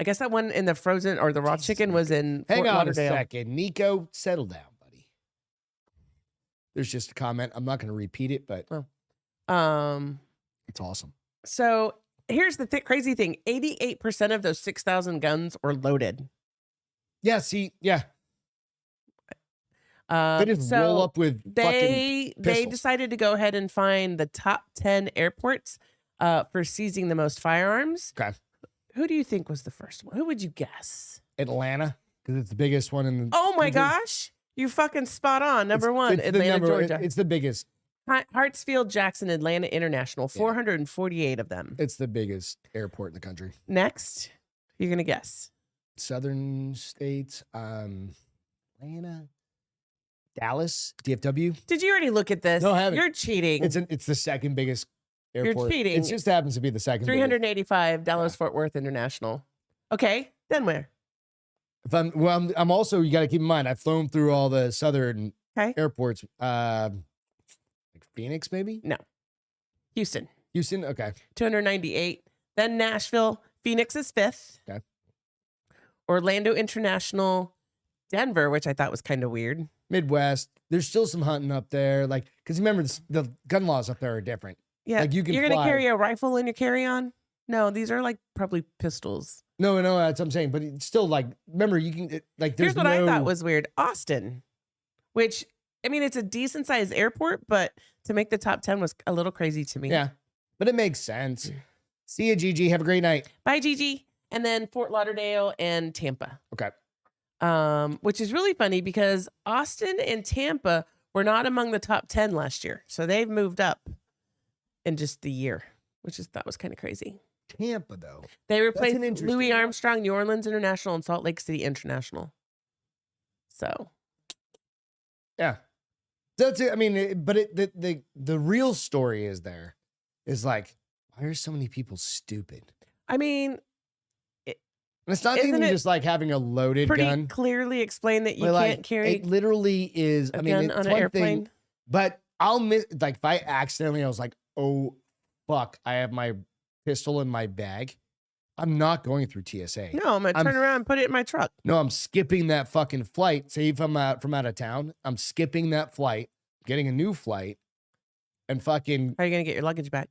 I guess that one in the frozen or the raw Jesus, chicken was in that. Hang Fort on Lauderdale. a second. Nico, settle down, buddy. There's just a comment. I'm not going to repeat it, but it's awesome. So here's the crazy thing: 88% of those 6,000 guns were loaded. Yeah, see, yeah. They just roll up with They pistols. decided to go ahead and find the top 10 airports for seizing the most firearms. Okay. Who do you think was the first one? Who would you guess? Atlanta, because it's the biggest one in the Oh my country. gosh, you fucking spot on. Number one, It's the Atlanta, Georgia. It's the biggest. Hartsfield, Jackson, Atlanta International, 448 of them. It's the biggest airport in the country. Next, you're gonna guess. Southern states, Atlanta, Dallas, DFW. Did you already look at this? No, I haven't. You're cheating. It's the second biggest airport. cheating. It just happens to be the second. biggest. 385 Dallas Fort Worth International. Okay, then where? If I'm also, you got to keep in mind, I've flown through all the southern Okay. airports. Like Phoenix, maybe Houston, Houston. Okay, 298. Then Nashville, Phoenix is 5th. Okay. Orlando International, Denver, which I thought was kind of weird. Midwest. There's still some hunting up there. Like, because remember, the gun laws up there are different. Yeah. Like, you can You're going to fly. carry a rifle in your carry-on? No, these are like probably pistols. No, that's what I'm saying. But it's still like, remember, you can, like, there's Here's what I thought was weird. Austin, which, I mean, it's a decent sized airport, but to make the top 10 was a little crazy to me. Yeah, but it makes sense. See you, Gigi. Have a great night. Bye, Gigi. And then Fort Lauderdale and Tampa. Okay. Which is really funny because Austin and Tampa were not among the top 10 last year. So they've moved up in just the year, which that was kind of crazy. Tampa, though. They replaced an interesting Louis one. Armstrong, New Orleans International, and Salt Lake City International. So, Yeah. That's it. I mean, the real story is like, why are so many people stupid? I mean, And it's not Isn't even it just like having a loaded pretty gun. clearly explained that you But, can't like, carry it literally is. a I mean, gun it's on an one airplane. thing, but I'll miss, like, if I accidentally, I was like, oh, fuck, I have my pistol in my bag. I'm not going through TSA. No, I'm going to turn around and put it in my truck. No, I'm skipping that fucking flight. Say if I'm out of town, I'm skipping that flight, getting a new flight, and fucking, How are you going to get your luggage back?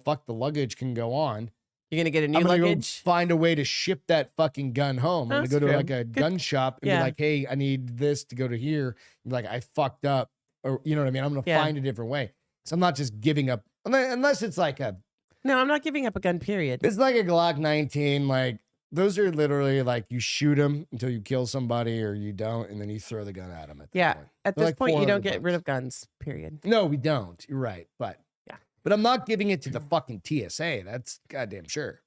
fuck, the luggage can go on. You're going to get a new I'm gonna luggage? go find a way to ship that fucking gun home. I'm That's gonna go to true. like a gun shop and Yeah. be like, hey, I need this to go to here. And be like, I fucked up. Or you know what I mean? I'm gonna Yeah. find a different way. So I'm not just giving up unless it's like No, I'm not giving up a gun, period. it's like a Glock 19. Like those are literally like you shoot them until you kill somebody or you don't, and then you throw the gun at them. At that Yeah. point. At They're this like point, you don't 400 get rid bucks. of guns, period. No, we don't. You're right. But Yeah. But I'm not giving it to the fucking TSA. That's goddamn sure.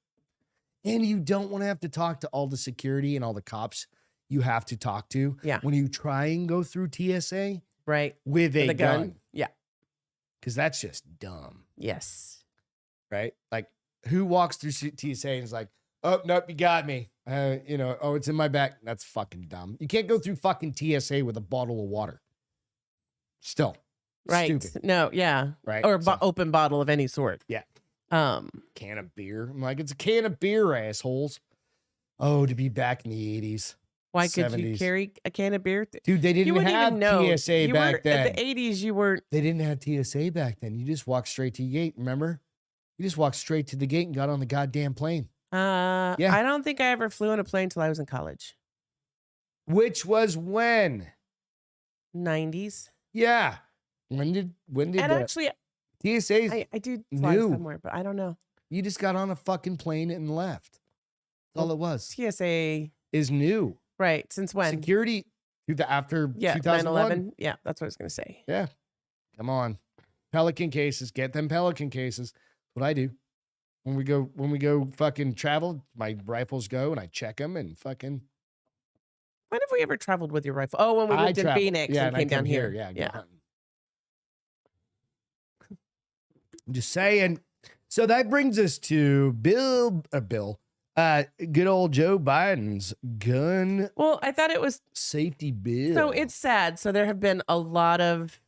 And you don't want to have to talk to all the security and all the cops you have to talk to Yeah. when you try and go through TSA Right. with a The gun. Yeah. Because that's just dumb, Yes. right? Like, who walks through TSA and is like, oh, nope, you got me. Oh, it's in my back. That's fucking dumb. You can't go through fucking TSA with a bottle of water. Still. Right. Stupid, No, yeah. right? Or So, open bottle of any sort. Yeah. Can of beer. I'm like, it's a can of beer, assholes. Oh, to be back in the 80s. Why could you 70s. carry a can of beer? Dude, they You didn't wouldn't have even know. TSA You back were, then. At the 80s, you weren't. They didn't have TSA back then. You just walked straight to the gate, remember? You just walked straight to the gate and got on the goddamn plane. Yeah. I don't think I ever flew on a plane until I was in college. Which was when? 90s. Yeah. When did And the actually, TSA's I did fly new. somewhere, but I don't know. You just got on a fucking plane and left. That's all it was. TSA, Is new. right. Since when? Security after Yeah, 2001. 9/11. Yeah, that's what I was going to say. Yeah. Come on. Pelican cases. Get them Pelican cases. That's what I do. When we go fucking travel, my rifles go and I check them and fucking When have we ever traveled with your rifle? Oh, when we I lived in travel. Phoenix Yeah, and I came down come here. Yeah, go Yeah. hunting. I'm just saying. So that brings us to good old Joe Biden's gun Well, I thought it was safety bill. so it's sad. So there have been a lot of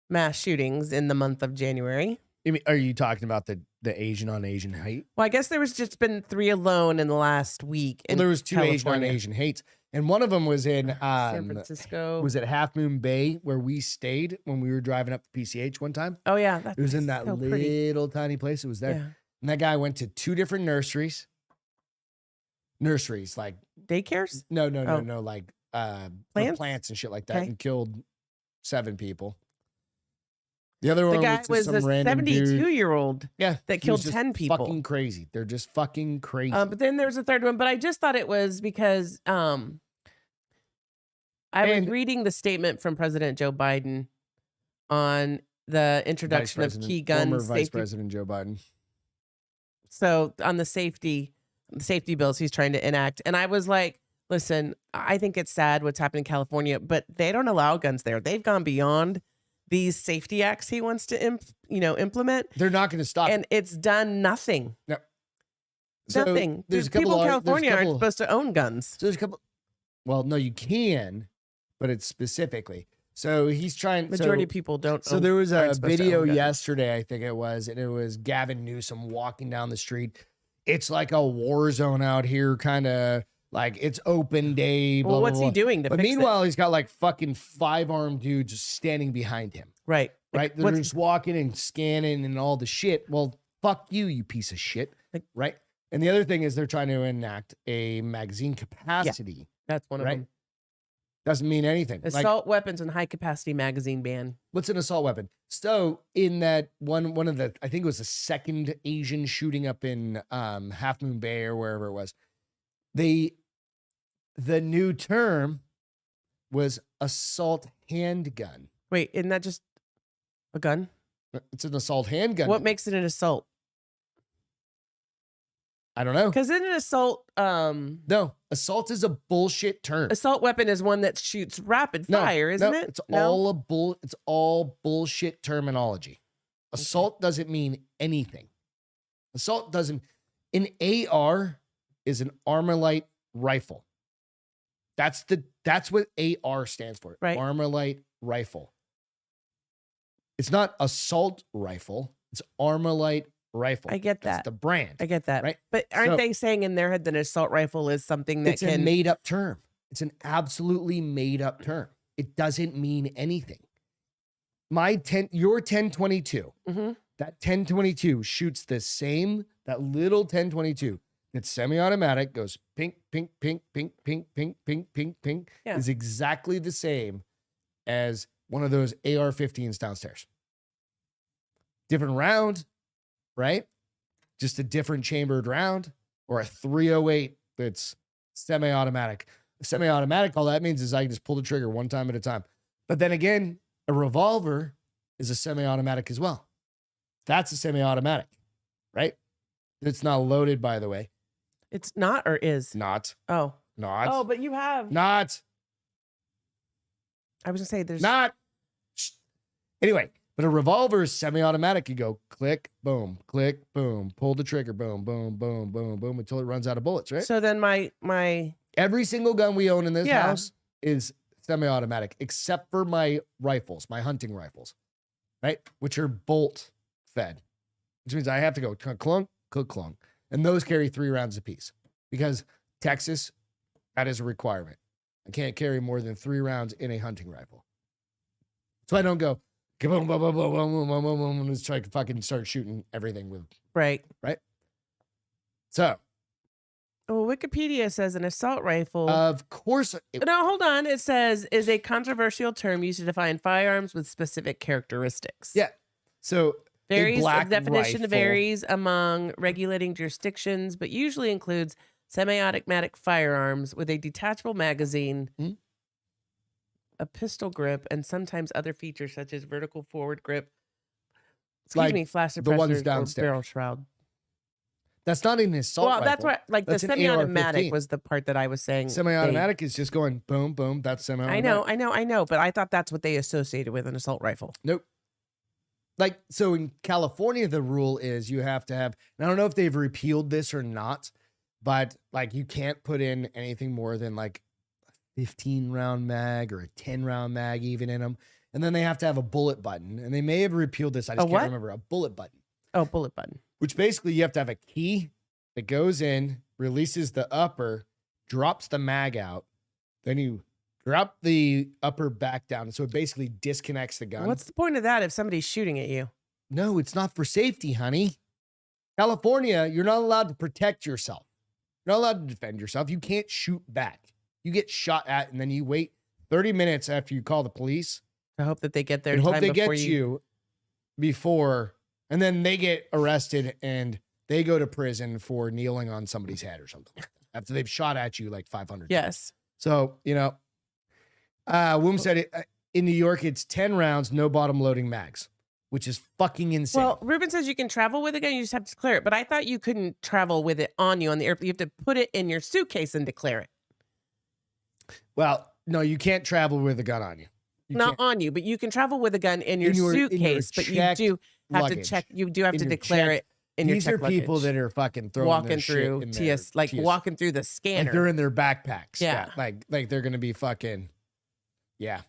mass shootings in the month of January. I mean, are you talking about the Asian on Asian hate? Well, I guess there was just been 3 alone in the last week. Well, In there was 2 Asian on California. Asian hates, and one of them was in San Francisco. was it Half Moon Bay where we stayed when we were driving up to PCH one time? Oh yeah, that's It was in that so pretty. little tiny place. It was there. Yeah. And that guy went to 2 different nurseries. Nurseries, like Daycares. no, Oh. like for Plants? plants and shit like that, Okay. and killed 7 people. The other The one guy was, was some a random dude. 72-year-old Yeah, that he was killed just 10 people. Fucking crazy. They're just fucking crazy. But then there's a third one. But I just thought it was because I was And- reading the statement from President Joe Biden on the introduction of key gun former Vice safety. President Joe Biden. So on the safety bills he's trying to enact, and I was like, listen, I think it's sad what's happening in California, but they don't allow guns there. They've gone beyond these safety acts he wants to implement, They're not going to stop. and it's done nothing. So Nothing. There's a People couple in of, California aren't there's a couple, supposed to own guns. so there's a couple. Well, no, you can, but it's specifically. So he's trying. Majority of people don't. So own, there was a aren't supposed to video own guns. yesterday, I think it was, and it was Gavin Newsom walking down the street it's like a war zone out here, kind of like it's open day. Blah, Well, blah, what's blah. he doing to But fix it? meanwhile, he's got like fucking 5-armed dudes standing behind him. Right. Right? They're just walking and scanning and all the shit. Well, fuck you, you piece of shit. Right? And the other thing is they're trying to enact a magazine capacity. That's one of them. Doesn't mean anything. Assault weapons and high capacity magazine ban. What's an assault weapon? So in that one of the, I think it was the second Asian shooting up in Half Moon Bay or wherever it was, the new term was assault handgun. Wait, isn't that just a gun? It's an assault handgun. What makes it an assault? I don't know. Because in an assault, No, assault is a bullshit term. assault weapon is one that shoots rapid fire, isn't it? It's all bullshit terminology. Assault doesn't mean anything. Assault doesn't. An AR is an Armalite rifle. That's what AR stands for. Right. Armalite rifle. It's not assault rifle. It's Armalite rifle. I get that. That's the brand. I get that. Right? But aren't So- they saying in their head that an assault rifle is something that It's a made up term. It's an absolutely made up term. It doesn't mean anything. Your 1022, Mhm. that 1022 shoots the same, that little 1022 that's semi-automatic, goes pink, pink, pink, pink, pink, pink, pink, pink, pink, Yeah. is exactly the same as one of those AR-15s downstairs. Different round, right? Just a different chambered round, or a 308 that's semi-automatic. Semi-automatic, all that means is I can just pull the trigger one time at a time. But then again, a revolver is a semi-automatic as well. That's a semi-automatic, right? It's not loaded, by the way. It's not or is? Not. Oh. Not. Oh, but you have. Not. I was gonna say there's Not. Shh. Anyway, but a revolver is semi-automatic. You go click, boom, pull the trigger, boom, boom, boom, boom, boom, until it runs out of bullets, right? So then my Every single gun we own in this Yeah. house is semi-automatic, except for my rifles, my hunting rifles, right? Which are bolt fed, which means I have to go clunk, clunk. And those carry 3 rounds apiece because Texas, that is a requirement. I can't carry more than 3 rounds in a hunting rifle. So I don't go, boom, boom, boom, boom, boom, boom, boom, boom, and just try to fucking start shooting everything with. right. So, Oh, Wikipedia says an assault rifle. of course, No, hold on. It says is a controversial term used to define firearms with specific characteristics. yeah. So Varies, black definition rifle. varies among regulating jurisdictions, but usually includes semi-automatic firearms with a detachable magazine, Hmm? a pistol grip, and sometimes other features such as vertical forward grip. Like Flash the ones suppressors or downstairs. barrel shroud. that's not an assault Well, rifle. that's right. Like That's the an semi-automatic AR-15. was the part that I was saying. Semi-automatic is just going boom, boom. That's semi-automatic. I know. But I thought that's what they associated with an assault rifle. Nope. Like, so in California, the rule is you have to have, and I don't know if they've repealed this or not, but like you can't put in anything more than like a 15 round mag or a 10 round mag even in them. And then they have to have a bullet button. And they may have repealed this. I just A can't what? remember. A bullet button, Oh, bullet button. which basically you have to have a key that goes in, releases the upper, drops the mag out. Then you drop the upper back down. So it basically disconnects the gun. What's the point of that if somebody's shooting at you? No, it's not for safety, honey. California, you're not allowed to protect yourself. You're not allowed to defend yourself. You can't shoot back. You get shot at, and then you wait 30 minutes after you call the police I hope that they get there in and hope time they before get you before, and then they get arrested and they go to prison for kneeling on somebody's head or something after they've shot at you like 500 times. Yes. So, Woom said it, in New York, it's 10 rounds, no bottom loading mags, which is fucking insane. Well, Ruben says you can travel with a gun. You just have to declare it. But I thought you couldn't travel with it on you on the airplane. You have to put it in your suitcase and declare it. Well, no, you can't travel with a gun on you. You Not can't. on you, but you can travel with a gun in your, In your suitcase. But you checked do have luggage. to check. You do have In to your declare checked- it in your These are checked people luggage. that are fucking throwing walking their shit through in their TS, like TS. walking through the Like scanner. they're in their backpacks. Yeah. Like they're gonna be fucking, yeah,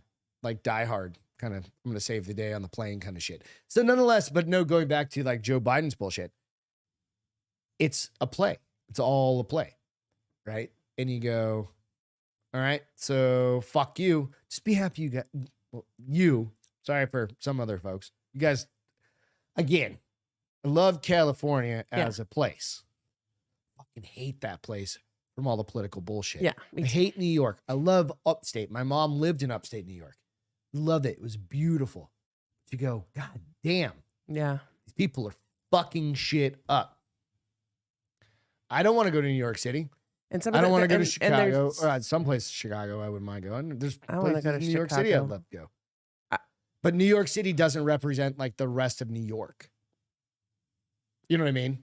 like Die Hard kind of. I'm gonna save the day on the plane kind of shit. So nonetheless, but no, going back to like Joe Biden's bullshit. it's a play. It's all a play, right? And you go, all right, so fuck you. Just be happy you got you. Sorry for some other folks. You guys, again, I love California as a place. Fucking hate that place from all the political bullshit. Yeah. I hate New York. I love upstate. My mom lived in upstate New York. Loved it. It was beautiful. You go, God damn. Yeah. These people are fucking shit up. I don't want to go to New York City. And I don't want to go to Chicago. Or some place in Chicago I wouldn't mind going. There's I want to places go to in New York City I'd love to go. But New York City doesn't represent like the rest of New York. You know what I mean?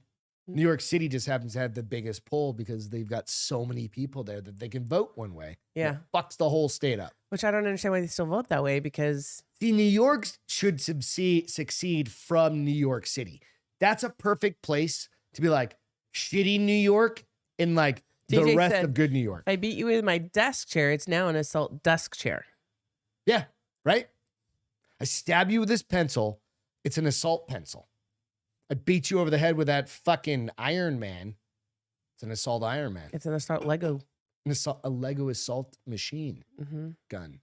New York City just happens to have the biggest pull because they've got so many people there that they can vote one way. Yeah. It fucks the whole state up. Which I don't understand why they still vote that way because... See, New York should succeed from New York City. That's a perfect place to be like shitty New York and like the DJ rest said, of good New York. I beat you with my desk chair. It's now an assault desk chair. Yeah, right? I stab you with this pencil. It's an assault pencil. I beat you over the head with that fucking Iron Man. It's an assault Iron Man. It's an assault Lego. A Lego assault machine gun.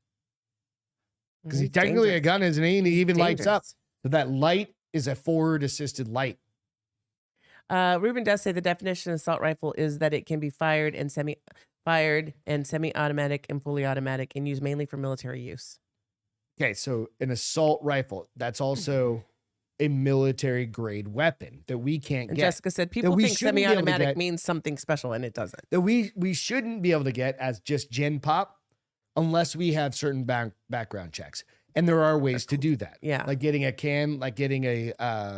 Because Mhm. he's technically a gun, isn't he? And he even lights up. Dangerous. So that light is a forward assisted light. Ruben does say the definition of assault rifle is that it can be fired and semi-automatic and fully automatic and used mainly for military use. Okay, so an assault rifle, that's also a military grade weapon that we can't And get. Jessica said people we think shouldn't be able to semi-automatic get. means something special and it doesn't. That we shouldn't be able to get as just gen pop unless we have certain background checks. And there are ways to do that. Yeah. Like getting a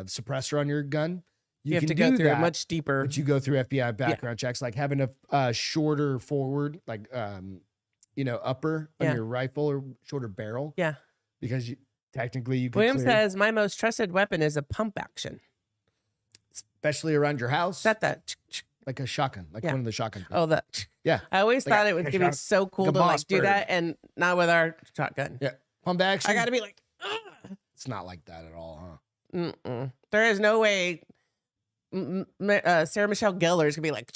suppressor on your gun. You have can to go do through that, a much deeper. but you go through FBI background checks, like having a shorter forward, like upper on your rifle or shorter barrel. Yeah. Because technically you can William clear, says my most trusted weapon is a pump action. especially around your house, Is that? like a shotgun, like Yeah. one of the shotgun. Oh, the. Yeah. I always Like thought a- it was like a gonna be shot- so cool like a to boss do bird. that, and not with our shotgun. Yeah. Pump action. I got to be like, "Ugh." It's not like that at all, huh? Mm-mm. There is no way Sarah Michelle Gellar is gonna be like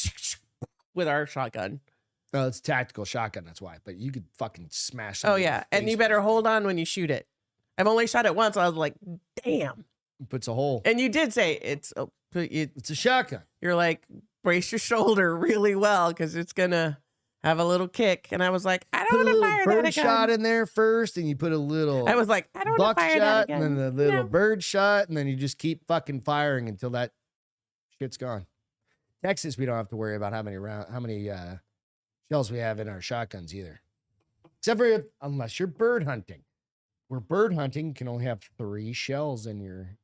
with our shotgun. No, it's tactical shotgun. That's why. But you could fucking smash. Oh somebody in yeah, the and you face better with hold on when you shoot it. I've only shot it once. I was like, damn. it. Puts a hole. And you did say it's. It's a shotgun. You're like brace your shoulder really well because it's gonna have a little kick. And I was like, I Put a don't want to little fire bird that shot again. in there first, and you put a little. I was like, I don't want buck to fire that shot, again. and then the little No. bird shot, and then you just keep fucking firing until that shit's gone. Texas, we don't have to worry about how many shells we have in our shotguns either, except for unless you're bird hunting. Where bird hunting you can only have 3 shells in your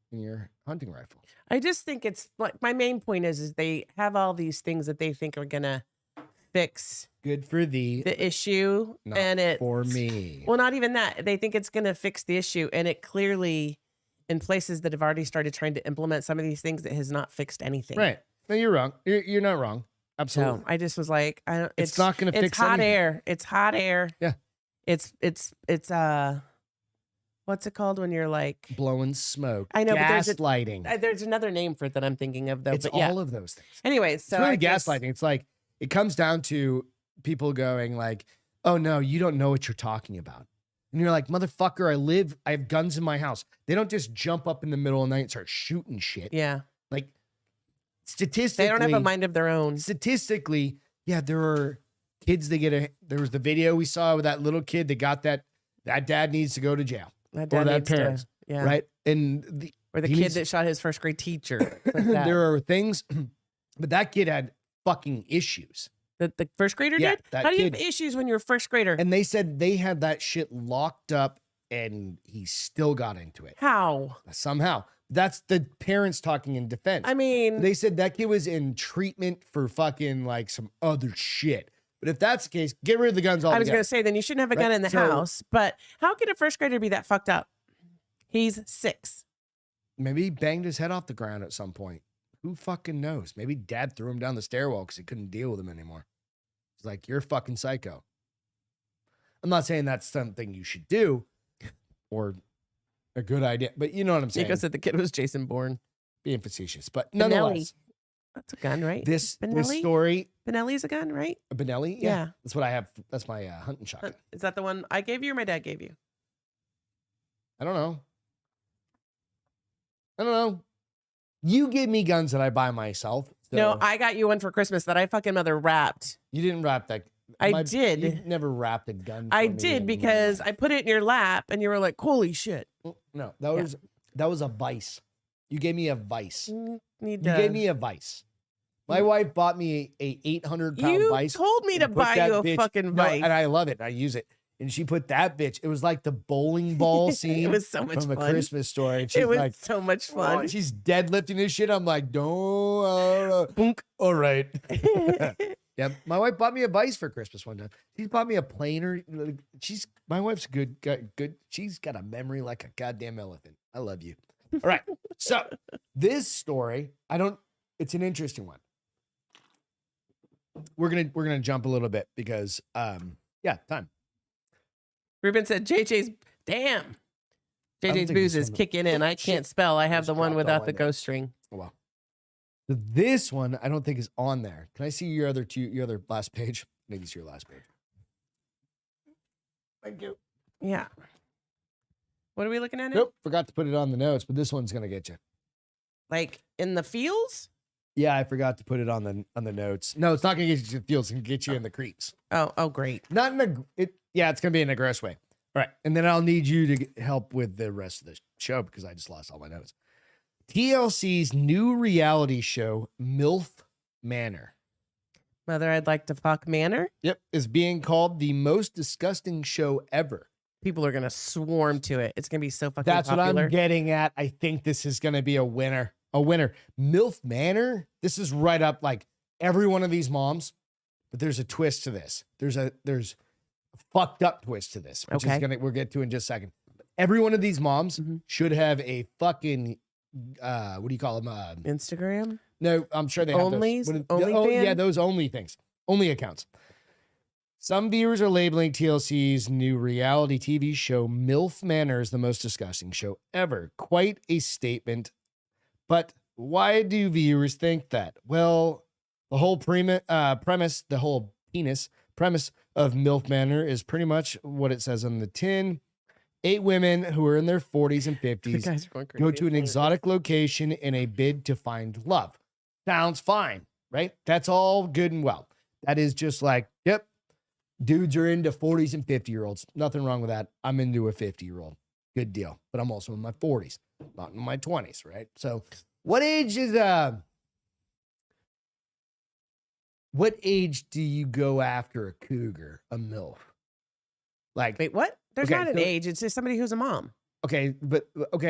hunting rifle. I just think it's like my main point is they have all these things that they think are gonna fix Good for thee, the issue, not and it for me. Well, not even that. They think it's gonna fix the issue, and it clearly, in places that have already started trying to implement some of these things, it has not fixed anything. Right? No, you're wrong. You're not wrong. Absolutely. So I just was like, I don't. It's not gonna fix It's hot anything. air. It's hot air. Yeah. It's what's it called when you're like Blowing smoke. I know, but gaslighting. there's another name for it that I'm thinking of though. It's but yeah. all of those things. Anyways, so It's really I guess- gaslighting. It's like it comes down to people going like, "Oh no, you don't know what you're talking about," and you're like, "Motherfucker, I have guns in my house. They don't just jump up in the middle of the night and start shooting shit. Yeah. Like statistically, They don't have a mind of their own. Statistically, yeah, there are kids that there was the video we saw with that little kid that got that dad needs to go to jail, That or dad that needs to- parents, yeah. right? And Or the he kid needs- that shot his first grade teacher. like that. there are things, but that kid had fucking issues. The first grader Yeah, did? that How do you have kid- issues when you're a first grader? And they said they had that shit locked up and he still got into it How? somehow. That's the parents talking in defense. I mean, They said that kid was in treatment for fucking like some other shit. But if that's the case, get rid of the guns I was altogether. going to say, then you shouldn't have a gun Right, in the so- house. But how could a first grader be that fucked up? He's 6. Maybe he banged his head off the ground at some point. Who fucking knows? Maybe dad threw him down the stairwell because he couldn't deal with him anymore. He's like, you're a fucking psycho. I'm not saying that's something you should do or a good idea, but you know what I'm saying. Nico said the kid was Jason Bourne. Being facetious, but nonetheless, That's a gun, right? This Benelli? story, Benelli's a gun, right? a Benelli. Yeah. That's what I have. That's my hunting shotgun. Is that the one I gave you or my dad gave you? I don't know. You give me guns that I buy myself. So No, I got you one for Christmas that I fucking mother wrapped. you didn't wrap that. I did. You never wrapped a gun. For I me did in because my I put it in your lap and you were like, holy shit. life. No, that was a vice. You gave me a vice. Need You to... gave me a vice. My wife bought me a 800-pound You vice. told me to and put buy that you a bitch- fucking No, vice. and I love it. I use it. And she put that bitch. It was like the bowling ball scene. It was so much from A fun. Christmas Story. And she's It was like, so much oh, fun. and she's deadlifting this shit. I'm like, don't. Boonk. All right. Yep. My wife bought me a vice for Christmas one time. She's bought me a planer. My wife's good. She's got a memory like a goddamn elephant. I love you. All right. So this story, it's an interesting one. We're gonna jump a little bit because time. Ruben said, JJ's think booze this is one- kicking in. I can't spell. I have Just the one dropped all without in the there. ghost string. Oh, wow. So this one I don't think is on there. Can I see your other last page? Maybe it's your last page. Thank you. Yeah. What are we looking at now? Nope, forgot to put it on the notes, but this one's gonna get you. Like in the fields? Yeah, I forgot to put it on the notes. No, it's not gonna get you to the fields. It's gonna get you in the creeps. Oh, great. Not in it's gonna be in a gross way. All right, and then I'll need you to help with the rest of the show because I just lost all my notes. TLC's new reality show, Milf Manor. Mother, I'd like to fuck Manor. Yep, is being called the most disgusting show ever. People are gonna swarm to it. It's gonna be so fucking That's popular. what I'm getting at. I think this is gonna be a winner. A winner. Milf Manor. This is right up like every one of these moms, but there's a twist to this. There's a fucked up twist to this, which Okay. we'll get to in just a second. Every one of these moms Mhm. should have a fucking what do you call them? Instagram? No, I'm sure they have Onlys? those. OnlyFans? Yeah, those only things. Only accounts. Some viewers are labeling TLC's new reality TV show Milf Manor as the most disgusting show ever. Quite a statement. But why do viewers think that? Well, the whole premise of Milf Manor is pretty much what it says on the tin. 8 women who are in their 40s and The 50s guys are going crazy. go to an exotic location in a bid to find love. Sounds fine, right? That's all good and well. That is just like, yep, dudes are into 40s and 50-year-olds. Nothing wrong with that. I'm into a 50-year-old. Good deal. But I'm also in my 40s, not in my 20s, right? So what age do you go after a cougar, a MILF? Like, Wait, what? There's Okay, not an so- age. It's just somebody who's a mom. okay,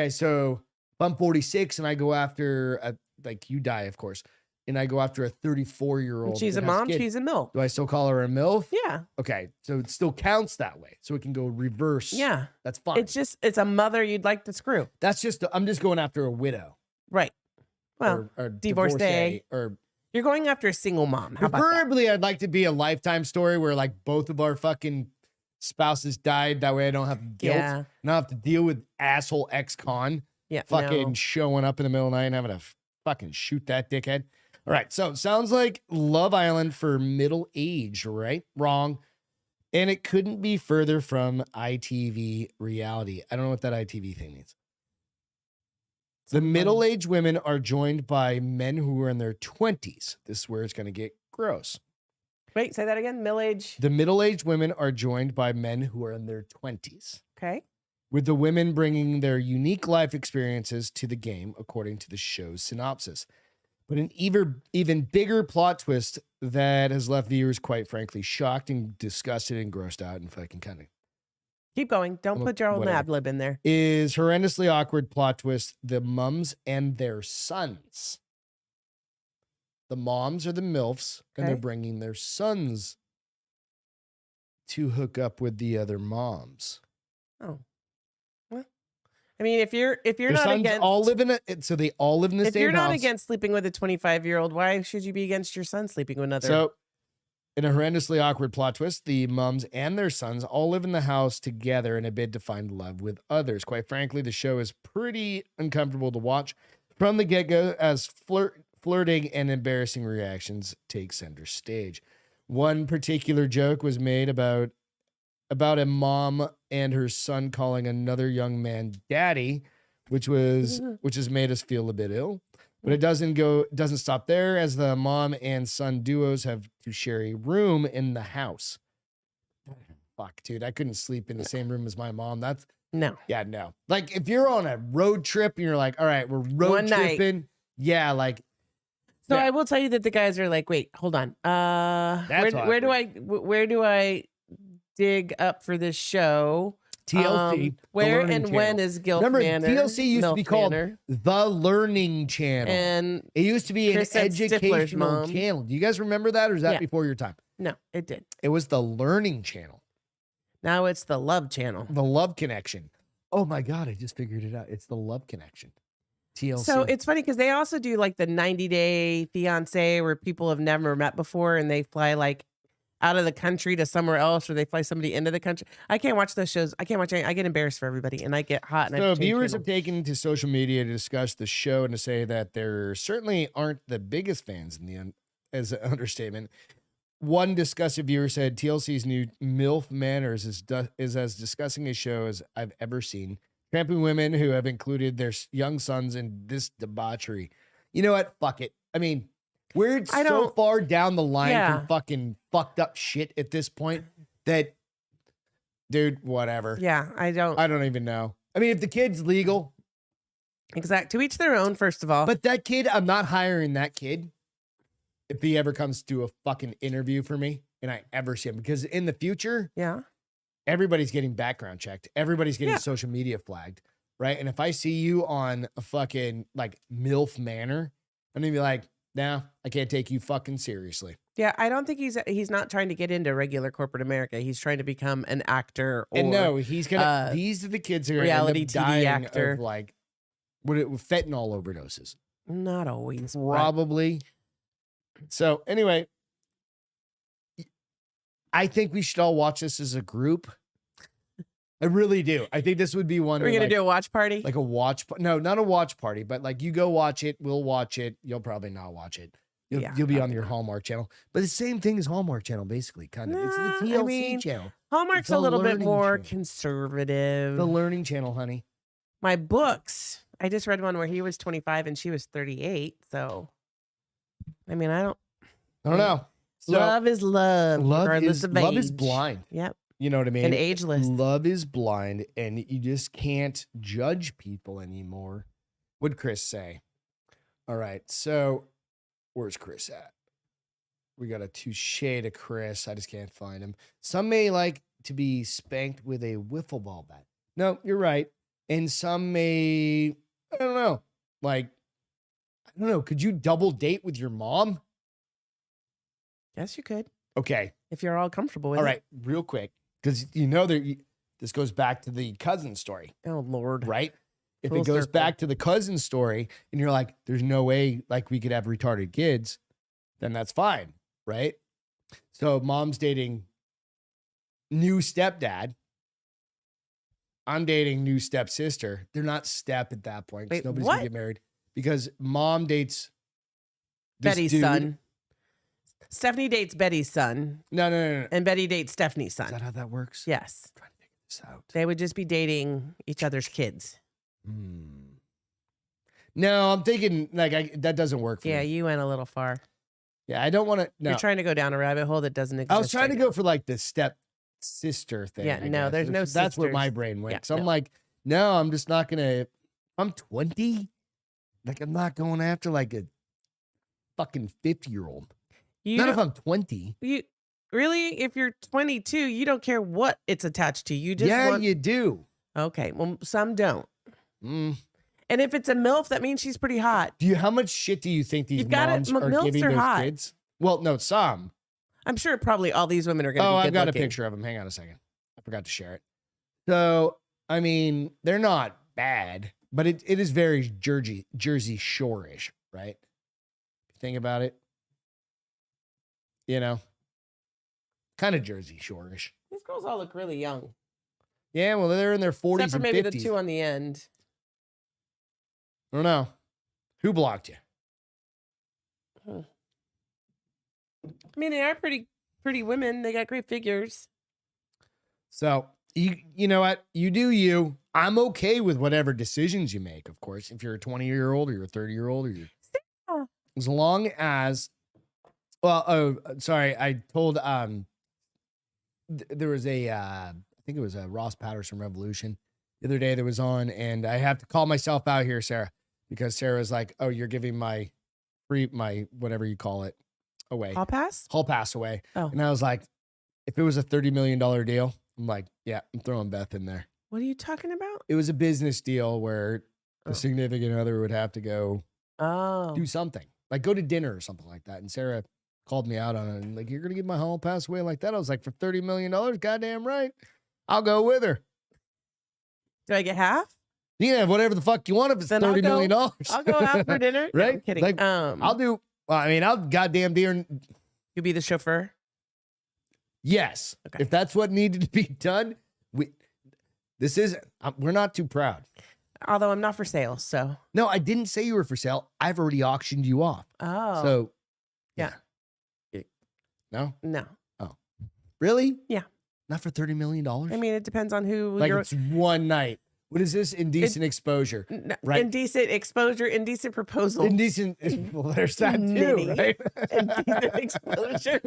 so if I'm 46 and I go after like you die, of course, and I go after a 34-year-old. She's a that has mom. kids, She's a MILF. do I still call her a MILF? Yeah. Okay, so it still counts that way. So it can go reverse. Yeah. That's fine. It's a mother you'd like to screw. That's just, I'm just going after a widow. Right. Well, or divorcee. Or you're going after a single mom. How about that? preferably, I'd like to be a lifetime story where like both of our fucking spouses died. That way I don't have guilt. Yeah. And I don't have to deal with asshole ex-con Yeah. fucking no. showing up in the middle of the night and having to fucking shoot that dickhead. All right, so sounds like Love Island for middle age, right? Wrong. And it couldn't be further from ITV reality. I don't know what that ITV thing means. The middle-aged women are joined by men who are in their 20s. This is where it's going to get gross. Wait, say that again. Middle age. The middle-aged women are joined by men who are in their 20s, Okay. with the women bringing their unique life experiences to the game, according to the show's synopsis. But an even bigger plot twist that has left viewers, quite frankly, shocked and disgusted and grossed out and fucking kind of Keep going. Don't Well, put your own whatever. ad lib in there. is horrendously awkward plot twist. The mums and their sons. The moms are the MILFs, and they're Okay. bringing their sons to hook up with the other moms. Oh. Well, I mean, if you're Their not sons against all live in it, so they all live in the if same you're not house. against sleeping with a 25-year-old, why should you be against your son sleeping with another? So, in a horrendously awkward plot twist, the mums and their sons all live in the house together in a bid to find love with others. Quite frankly, the show is pretty uncomfortable to watch from the get-go, as flirting and embarrassing reactions take center stage. One particular joke was made about a mom and her son calling another young man daddy, which has made us feel a bit ill. But it doesn't stop there, as the mom and son duos have to share a room in the house. Fuck, dude, I couldn't sleep in the same room as my mom. No. Yeah, no. Like if you're on a road trip and you're like, all right, we're road tripping. Yeah, like. So I will tell you that the guys are like, wait, hold on. Where do I dig up for this show? TLC. Where and when is Gilf Remember, Manor? TLC used to be called Manor. The Learning Channel. And it used to be Chris an said Stifler's educational mom. channel. Do you guys remember that, or is that before your time? No, it did. It was the Learning Channel. Now it's the Love Channel. The Love Connection. Oh my God, I just figured it out. It's the Love Connection. TLC. So it's funny because they also do like the 90-day fiance where people have never met before and they fly like out of the country to somewhere else, or they fly somebody into the country. I can't watch those shows. I can't watch any. I get embarrassed for everybody and I get hot. And so viewers have taken to social media to discuss the show and to say that there certainly aren't the biggest fans as an understatement. One discussive viewer said TLC's new Milf Manor is as discussing a show as I've ever seen. Tramping women who have included their young sons in this debauchery. You know what? Fuck it. I mean, we're so far down the line from fucking fucked up shit at this point that, dude, whatever. Yeah, I don't even know. I mean, if the kid's legal. Exact. To each their own, first of all. But that kid, I'm not hiring that kid if he ever comes to a fucking interview for me and I ever see him. Because in the future, everybody's getting background checked. Everybody's getting social media flagged, right? And if I see you on a fucking like Milf Manor, I'm gonna be like, nah, I can't take you fucking seriously. Yeah, I don't think he's not trying to get into regular corporate America. He's trying to become an actor or and no, he's gonna these are the kids who are reality dying TV actor of like fentanyl overdoses. Not always. Probably. So anyway, I think we should all watch this as a group. I really do. I think this would be one. We're going to do a watch party? Like a watch. No, not a watch party, but like you go watch it. We'll watch it. You'll probably not watch it. You'll be on your Hallmark channel. But the same thing as Hallmark channel, basically. Kind of. It's the TLC channel. Hallmark's a little bit more conservative. The Learning Channel, honey. My books. I just read one where he was 25 and she was 38. So, I mean, I don't know. So, love is love. Love is blind. Yep. You know what I mean? And ageless. Love is blind, and you just can't judge people anymore. What'd Chris say? All right, so where's Chris at? We got a touche to Chris. I just can't find him. Some may like to be spanked with a wiffle ball bat. No, you're right. And some may, I don't know. Like, I don't know. Could you double date with your mom? Yes, you could. Okay. If you're all comfortable with it. All right, real quick. Because this goes back to the cousin story. Oh, Lord. Right? If it goes back to the cousin story and you're like, there's no way like we could have retarded kids, then that's fine. Right? So mom's dating new stepdad. I'm dating new stepsister. They're not step at that point. Wait, nobody's going to get married. Because mom dates Betty's son. Stephanie dates Betty's son. No. And Betty dates Stephanie's son. Is that how that works? Yes. I'm trying to figure this out. They would just be dating each other's kids. No, I'm thinking like that doesn't work for me. Yeah, you went a little far. Yeah, I don't want to. No. You're trying to go down a rabbit hole that doesn't exist. I was trying to go for like the step sister thing. Yeah, no, there's no sisters. That's where my brain went. Yeah, so I'm like, no, I'm just not going to. I'm 20. Like, I'm not going after like a fucking 50-year-old. Not if I'm 20. You really, if you're 22, you don't care what it's attached to. You just you do. Okay, well, some don't. And if it's a MILF, that means she's pretty hot. How much shit do you think these moms are giving those kids? Well, no, some. I'm sure probably all these women are going to be good I've got looking. a picture of them. Hang on a second. I forgot to share it. So, I mean, they're not bad, but it is very Jersey Shore-ish, right? Think about it. You know, kind of Jersey Shore-ish. These girls all look really young. Yeah, well, they're in their 40s Except for and maybe 50s. the two on the end. I don't know. Who blocked you? I mean, they are pretty women. They got great figures. So you know what? You do you. I'm okay with whatever decisions you make, of course. If you're a 20-year-old or you're a 30-year-old or you're as long as sorry, I told there was a I think it was a Ross Patterson Revolution the other day that was on, and I have to call myself out here, Sarah, because Sarah was like, "Oh, you're giving my whatever you call it away, Hall pass away," Oh. and I was like, if it was a $30 million deal, I'm like, yeah, I'm throwing Beth in there. What are you talking about? It was a business deal where the significant other would have to go do something, like go to dinner or something like that, and Sarah called me out on it, and like, you're gonna give my hall pass away like that? I was like, for $30 million, goddamn right, I'll go with her. Do I get half? You can have whatever the fuck you want if it's Then $30 million. I'll go out for dinner. No, Right? I'm kidding. Like, I'll do. Well, I mean, I'll goddamn dear. You be the chauffeur. Yes, Okay. if that's what needed to be done, we're not too proud. Although I'm not for sale, so. No, I didn't say you were for sale. I've already auctioned you off. Oh. So, yeah. No? No. Oh. Really? Yeah. Not for $30 million? I mean, it depends on who like you're. it's one night. What is this? Indecent exposure. Right? Indecent exposure, indecent proposal. Indecent. Well, there's that too, Nitty. right? Indecent exposure.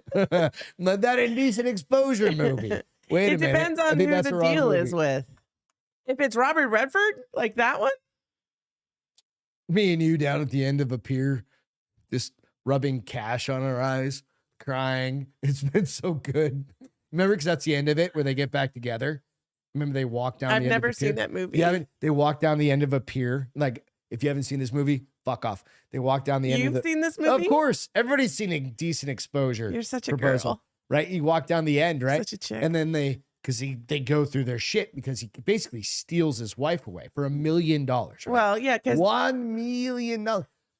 That indecent exposure movie. Wait a minute. It depends on who that's the wrong deal movie. is with. If it's Robert Redford, like that one. Me and you down at the end of a pier, just rubbing cash on our eyes, crying. It's been so good. Remember, because that's the end of it, where they get back together. Remember, they walk down. I've the end never of the pier? seen that movie. You haven't? They walk down the end of a pier. Like, if you haven't seen this movie, fuck off. They walk down the end of the. You've seen this movie? Of course, everybody's seen a decent exposure. You're such a proposal, girl. right? You walk down the end, right? Such a chick. And then they go through their shit because he basically steals his wife away for $1 million. Right? Well, yeah, because $1 million.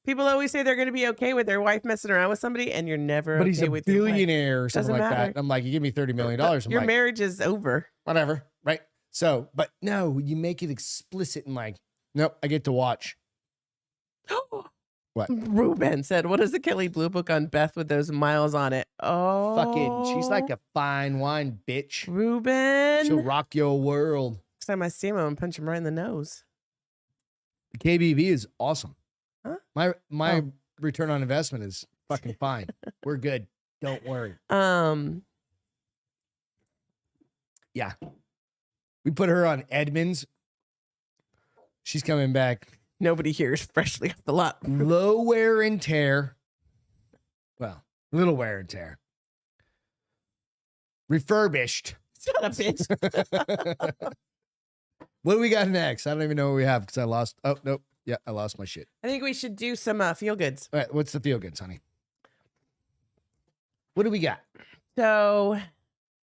people always say they're going to be okay with their wife messing around with somebody, and you're never. But okay he's a with your wife. billionaire or something Doesn't like matter. that. I'm like, you give me $30 million. I'm Your like, marriage is over. whatever, right? So, but no, you make it explicit and like, nope, I get to watch. What? Ruben said, "What is the Kelly Blue Book on Beth with those miles on it?" Oh, Fucking, she's like a fine wine bitch. Ruben. She'll rock your world. Next time I see him, I'm gonna punch him right in the nose. The KBV is awesome. Huh? My return on investment is fucking fine. We're good. Don't worry. Yeah. We put her on Edmonds. She's coming back. Nobody here is freshly off the lot. Low wear and tear. Well, little wear and tear. Refurbished. Shut up, bitch. What do we got next? I don't even know what we have because I lost. Oh, nope. Yeah, I lost my shit. I think we should do some feel goods. All right, what's the feel goods, honey? What do we got? So,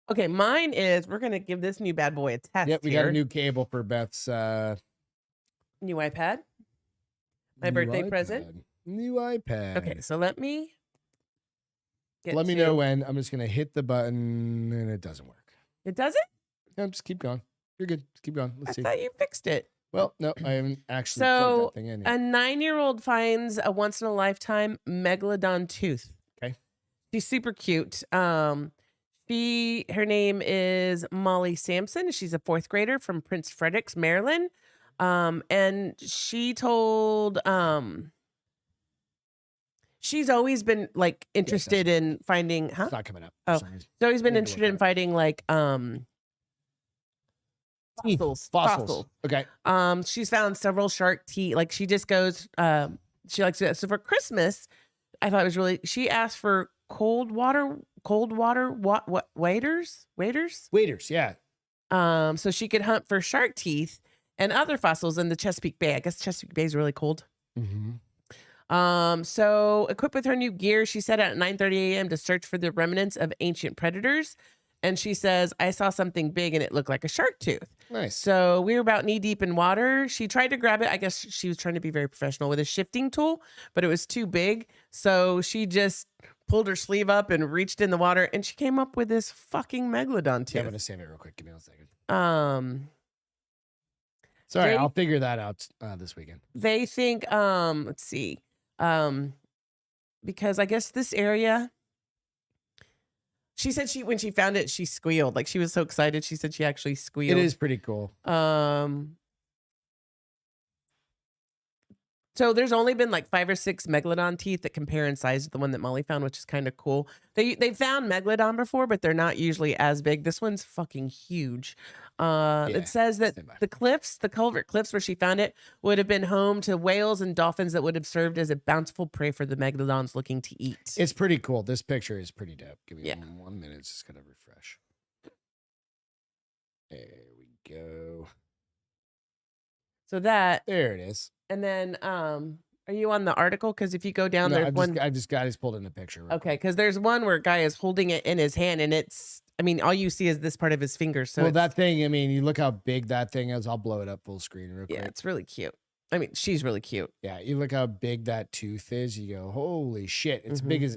okay, mine is we're gonna give this new bad boy a test. Yep, we here. got a new cable for Beth's new iPad. My new birthday iPad. present. New iPad. Okay, so let me Let me know when. I'm just gonna hit the button and it doesn't work. It doesn't? No, just keep going. You're good. Just keep going. Let's I see. thought you fixed it. Well, no, I haven't actually plugged So that thing in a yet. 9-year-old finds a once in a lifetime megalodon tooth. Okay. She's super cute. Her name is Molly Sampson. She's a 4th grader from Prince Fredericks, Maryland. And she told she's always been like interested in finding It's not coming up. Oh. for some reason. she's always been Need to look interested in at it. finding like fossils. Okay. She's found several shark teeth. Like she just goes, she likes to do that. So for Christmas, I thought it was really, she asked for cold water, what waders? Waiters, yeah. So she could hunt for shark teeth and other fossils in the Chesapeake Bay. I guess Chesapeake Bay is really cold. Mm-hmm. So equipped with her new gear, she set out at 9:30 a.m. to search for the remnants of ancient predators. And she says, I saw something big and it looked like a shark tooth. Nice. So we were about knee deep in water. She tried to grab it. I guess she was trying to be very professional with a shifting tool, but it was too big. So she just pulled her sleeve up and reached in the water and she came up with this fucking megalodon tooth. Yeah, I'm gonna save it real quick. Give me 1 second. Sorry, They- I'll figure that out this weekend. They think, let's see. because I guess this area. She said when she found it, she squealed. Like she was so excited. She said she actually squealed. It is pretty cool. So there's only been like 5 or 6 megalodon teeth that compare in size to the one that Molly found, which is kind of cool. They found megalodon before, but they're not usually as big. This one's fucking huge. It says that the culvert cliffs where she found it would have been home to whales and dolphins that would have served as a bountiful prey for the megalodons looking to eat. It's pretty cool. This picture is pretty dope. Give me 1 minute. It's just gonna refresh. There we go. So there it is. And then, are you on the article? Because if you go down, there's one. I just pulled in a picture. Okay, because there's one where a guy is holding it in his hand, and all you see is this part of his finger. So that thing, I mean, you look how big that thing is. I'll blow it up full screen real quick. Yeah, it's really cute. I mean, she's really cute. Yeah, you look how big that tooth is. You go, holy shit! It's big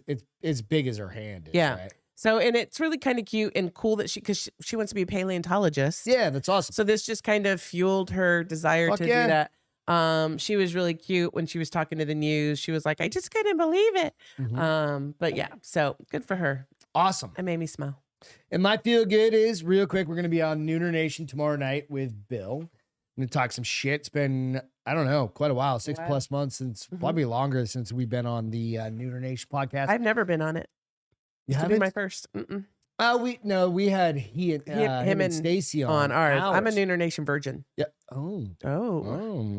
as big as her hand is. Yeah. Right? So, and it's really kind of cute and cool that because she wants to be a paleontologist. Yeah, that's awesome. So this just kind of fueled her desire to do that. She was really cute when she was talking to the news. She was like, I just couldn't believe it. But yeah, so good for her. Awesome. It made me smile. And my feel good is real quick. We're going to be on Nooner Nation tomorrow night with Bill. I'm going to talk some shit. It's been, I don't know, quite a while, 6+ months since, probably longer since we've been on the Nooner Nation podcast. I've never been on it. You to be my first. We had him and Stacy on ours. I'm a Nooner Nation virgin. Yeah. Oh.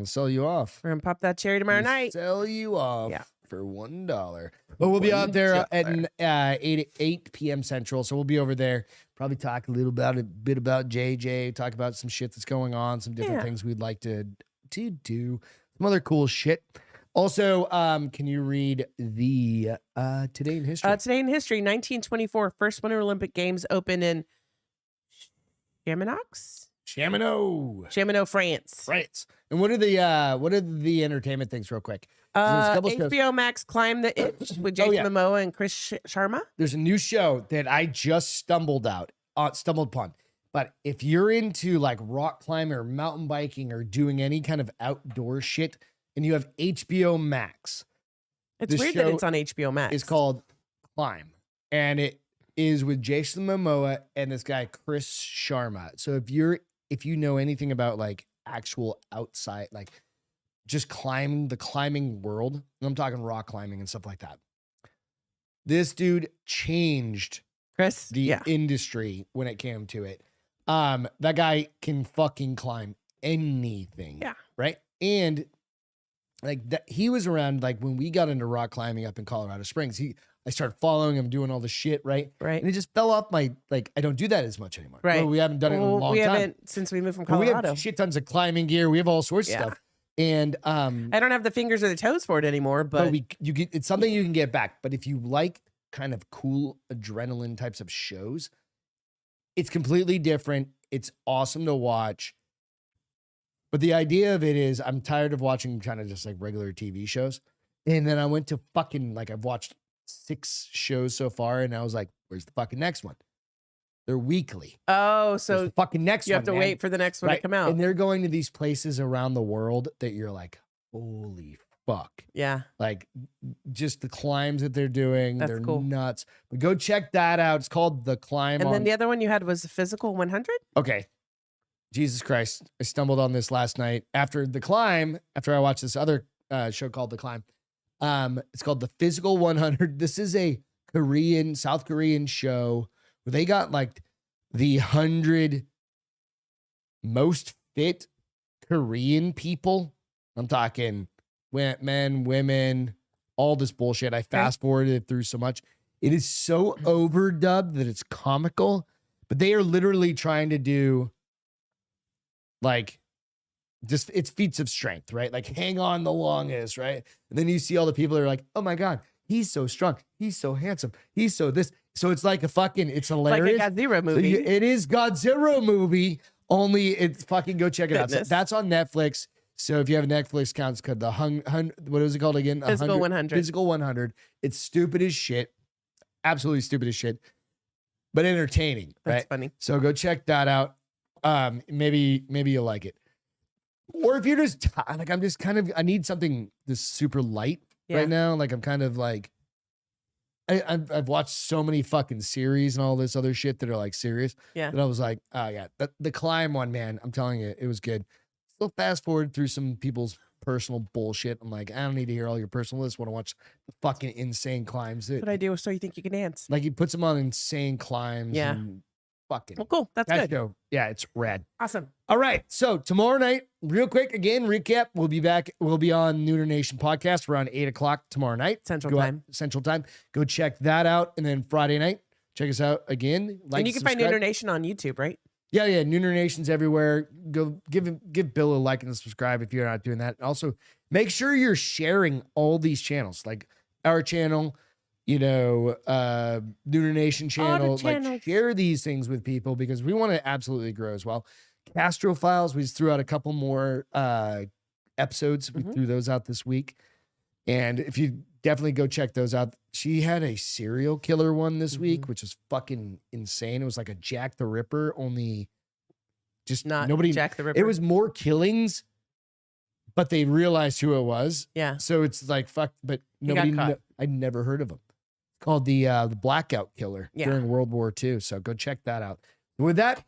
Sell you off. We're gonna pop that cherry tomorrow night. Sell you off for $1. But we'll be out there at 8 p.m. Central. So we'll be over there. Probably talk a bit about JJ. Talk about some shit that's going on. Some different things we'd like to do. Some other cool shit. Also, can you read the Today in History? Today in History, 1924, first Winter Olympic Games open in Chamonix, France. And what are the entertainment things, real quick? HBO Max Climb the Itch with Jason Momoa and Chris Sharma. There's a new show that I just stumbled upon. But if you're into like rock climbing or mountain biking or doing any kind of outdoor shit, and you have HBO Max. It's weird that it's on HBO Max. It's called Climb. And it is with Jason Momoa and this guy, Chris Sharma. So if you know anything about like actual outside, like just the climbing world, and I'm talking rock climbing and stuff like that. This dude changed the industry when it came to it. That guy can fucking climb anything. Yeah. Right. And like that, he was around like when we got into rock climbing up in Colorado Springs. I started following him, doing all the shit, right? Right. And it just fell off I don't do that as much anymore. Right. Well, we haven't done it in a long time. We haven't since we moved from Colorado. We have shit tons of climbing gear. We have all sorts of stuff. And I don't have the fingers or the toes for it anymore, but it's something you can get back. But if you like kind of cool adrenaline types of shows, it's completely different. It's awesome to watch. But the idea of it is I'm tired of watching kind of just like regular TV shows. And then I went to I've watched 6 shows so far, and I was like, where's the fucking next one? They're weekly. Oh, so the fucking next one. You have to wait for the next one to come out. And they're going to these places around the world that you're like, holy fuck. Yeah. Like just the climbs that they're doing. That's they're cool. Nuts. But go check that out. It's called The Climb. And then the other one you had was the Physical 100? Okay. Jesus Christ. I stumbled on this last night after I watched this other show called The Climb. It's called The Physical 100. This is a South Korean show where they got like the 100 most fit Korean people. I'm talking men, women, all this bullshit. I fast forwarded through so much. It is so overdubbed that it's comical, but they are literally trying to do like just it's feats of strength, right? Like hang on the longest, right? And then you see all the people that are like, oh my God, he's so strong. He's so handsome. He's so this. So it's like it's hilarious. Like a Godzilla movie. So it is Godzilla movie, only it's fucking go check it out. So that's on Netflix. So if you have a Netflix account, it's called what is it called again? Physical 100. Physical 100. It's stupid as shit. Absolutely stupid as shit. But entertaining, right? That's funny. So go check that out. Maybe you'll like it. Or if you're just like, I need something this super light right now. Like I'm kind of like I've watched so many fucking series and all this other shit that are like serious. Yeah. That I was like, oh yeah, the climb one, man. I'm telling you, it was good. Still fast forward through some people's personal bullshit. I'm like, I don't need to hear all your personal lists. Want to watch the fucking insane climbs. That's what I do. So you think you can dance? Like he puts them on insane climbs. Yeah. And fucking. Well, cool. That's that good. show. Yeah, it's rad. Awesome. All right. So tomorrow night, real quick, again, recap. We'll be back. We'll be on Nooner Nation podcast around 8:00 tomorrow night. Central Go out- Time. Central Time. Go check that out. And then Friday night, check us out again. Like, And you can find subscribe. Nooner Nation on YouTube, right? Yeah. Nooner Nation's everywhere. Go give Bill a like and a subscribe if you're not doing that. Also, make sure you're sharing all these channels, like our channel, Nooner Nation channel. Like channels. share these things with people because we want to absolutely grow as well. Castro Files, we just threw out a couple more episodes. We threw those out this week. And if you definitely go check those out. She had a serial killer one this week, which was fucking insane. It was like a Jack the Ripper, only just Not nobody. Jack the Ripper. It was more killings, but they realized who it was. Yeah. So it's like fuck, but He got nobody. caught. I'd never heard of him. It's called the Blackout Killer Yeah. during World War II. So go check that out. With that,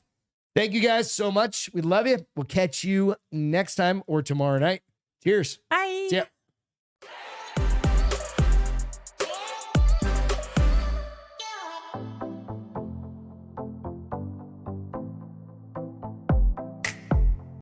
thank you guys so much. We love you. We'll catch you next time or tomorrow night. Cheers. Bye. See ya.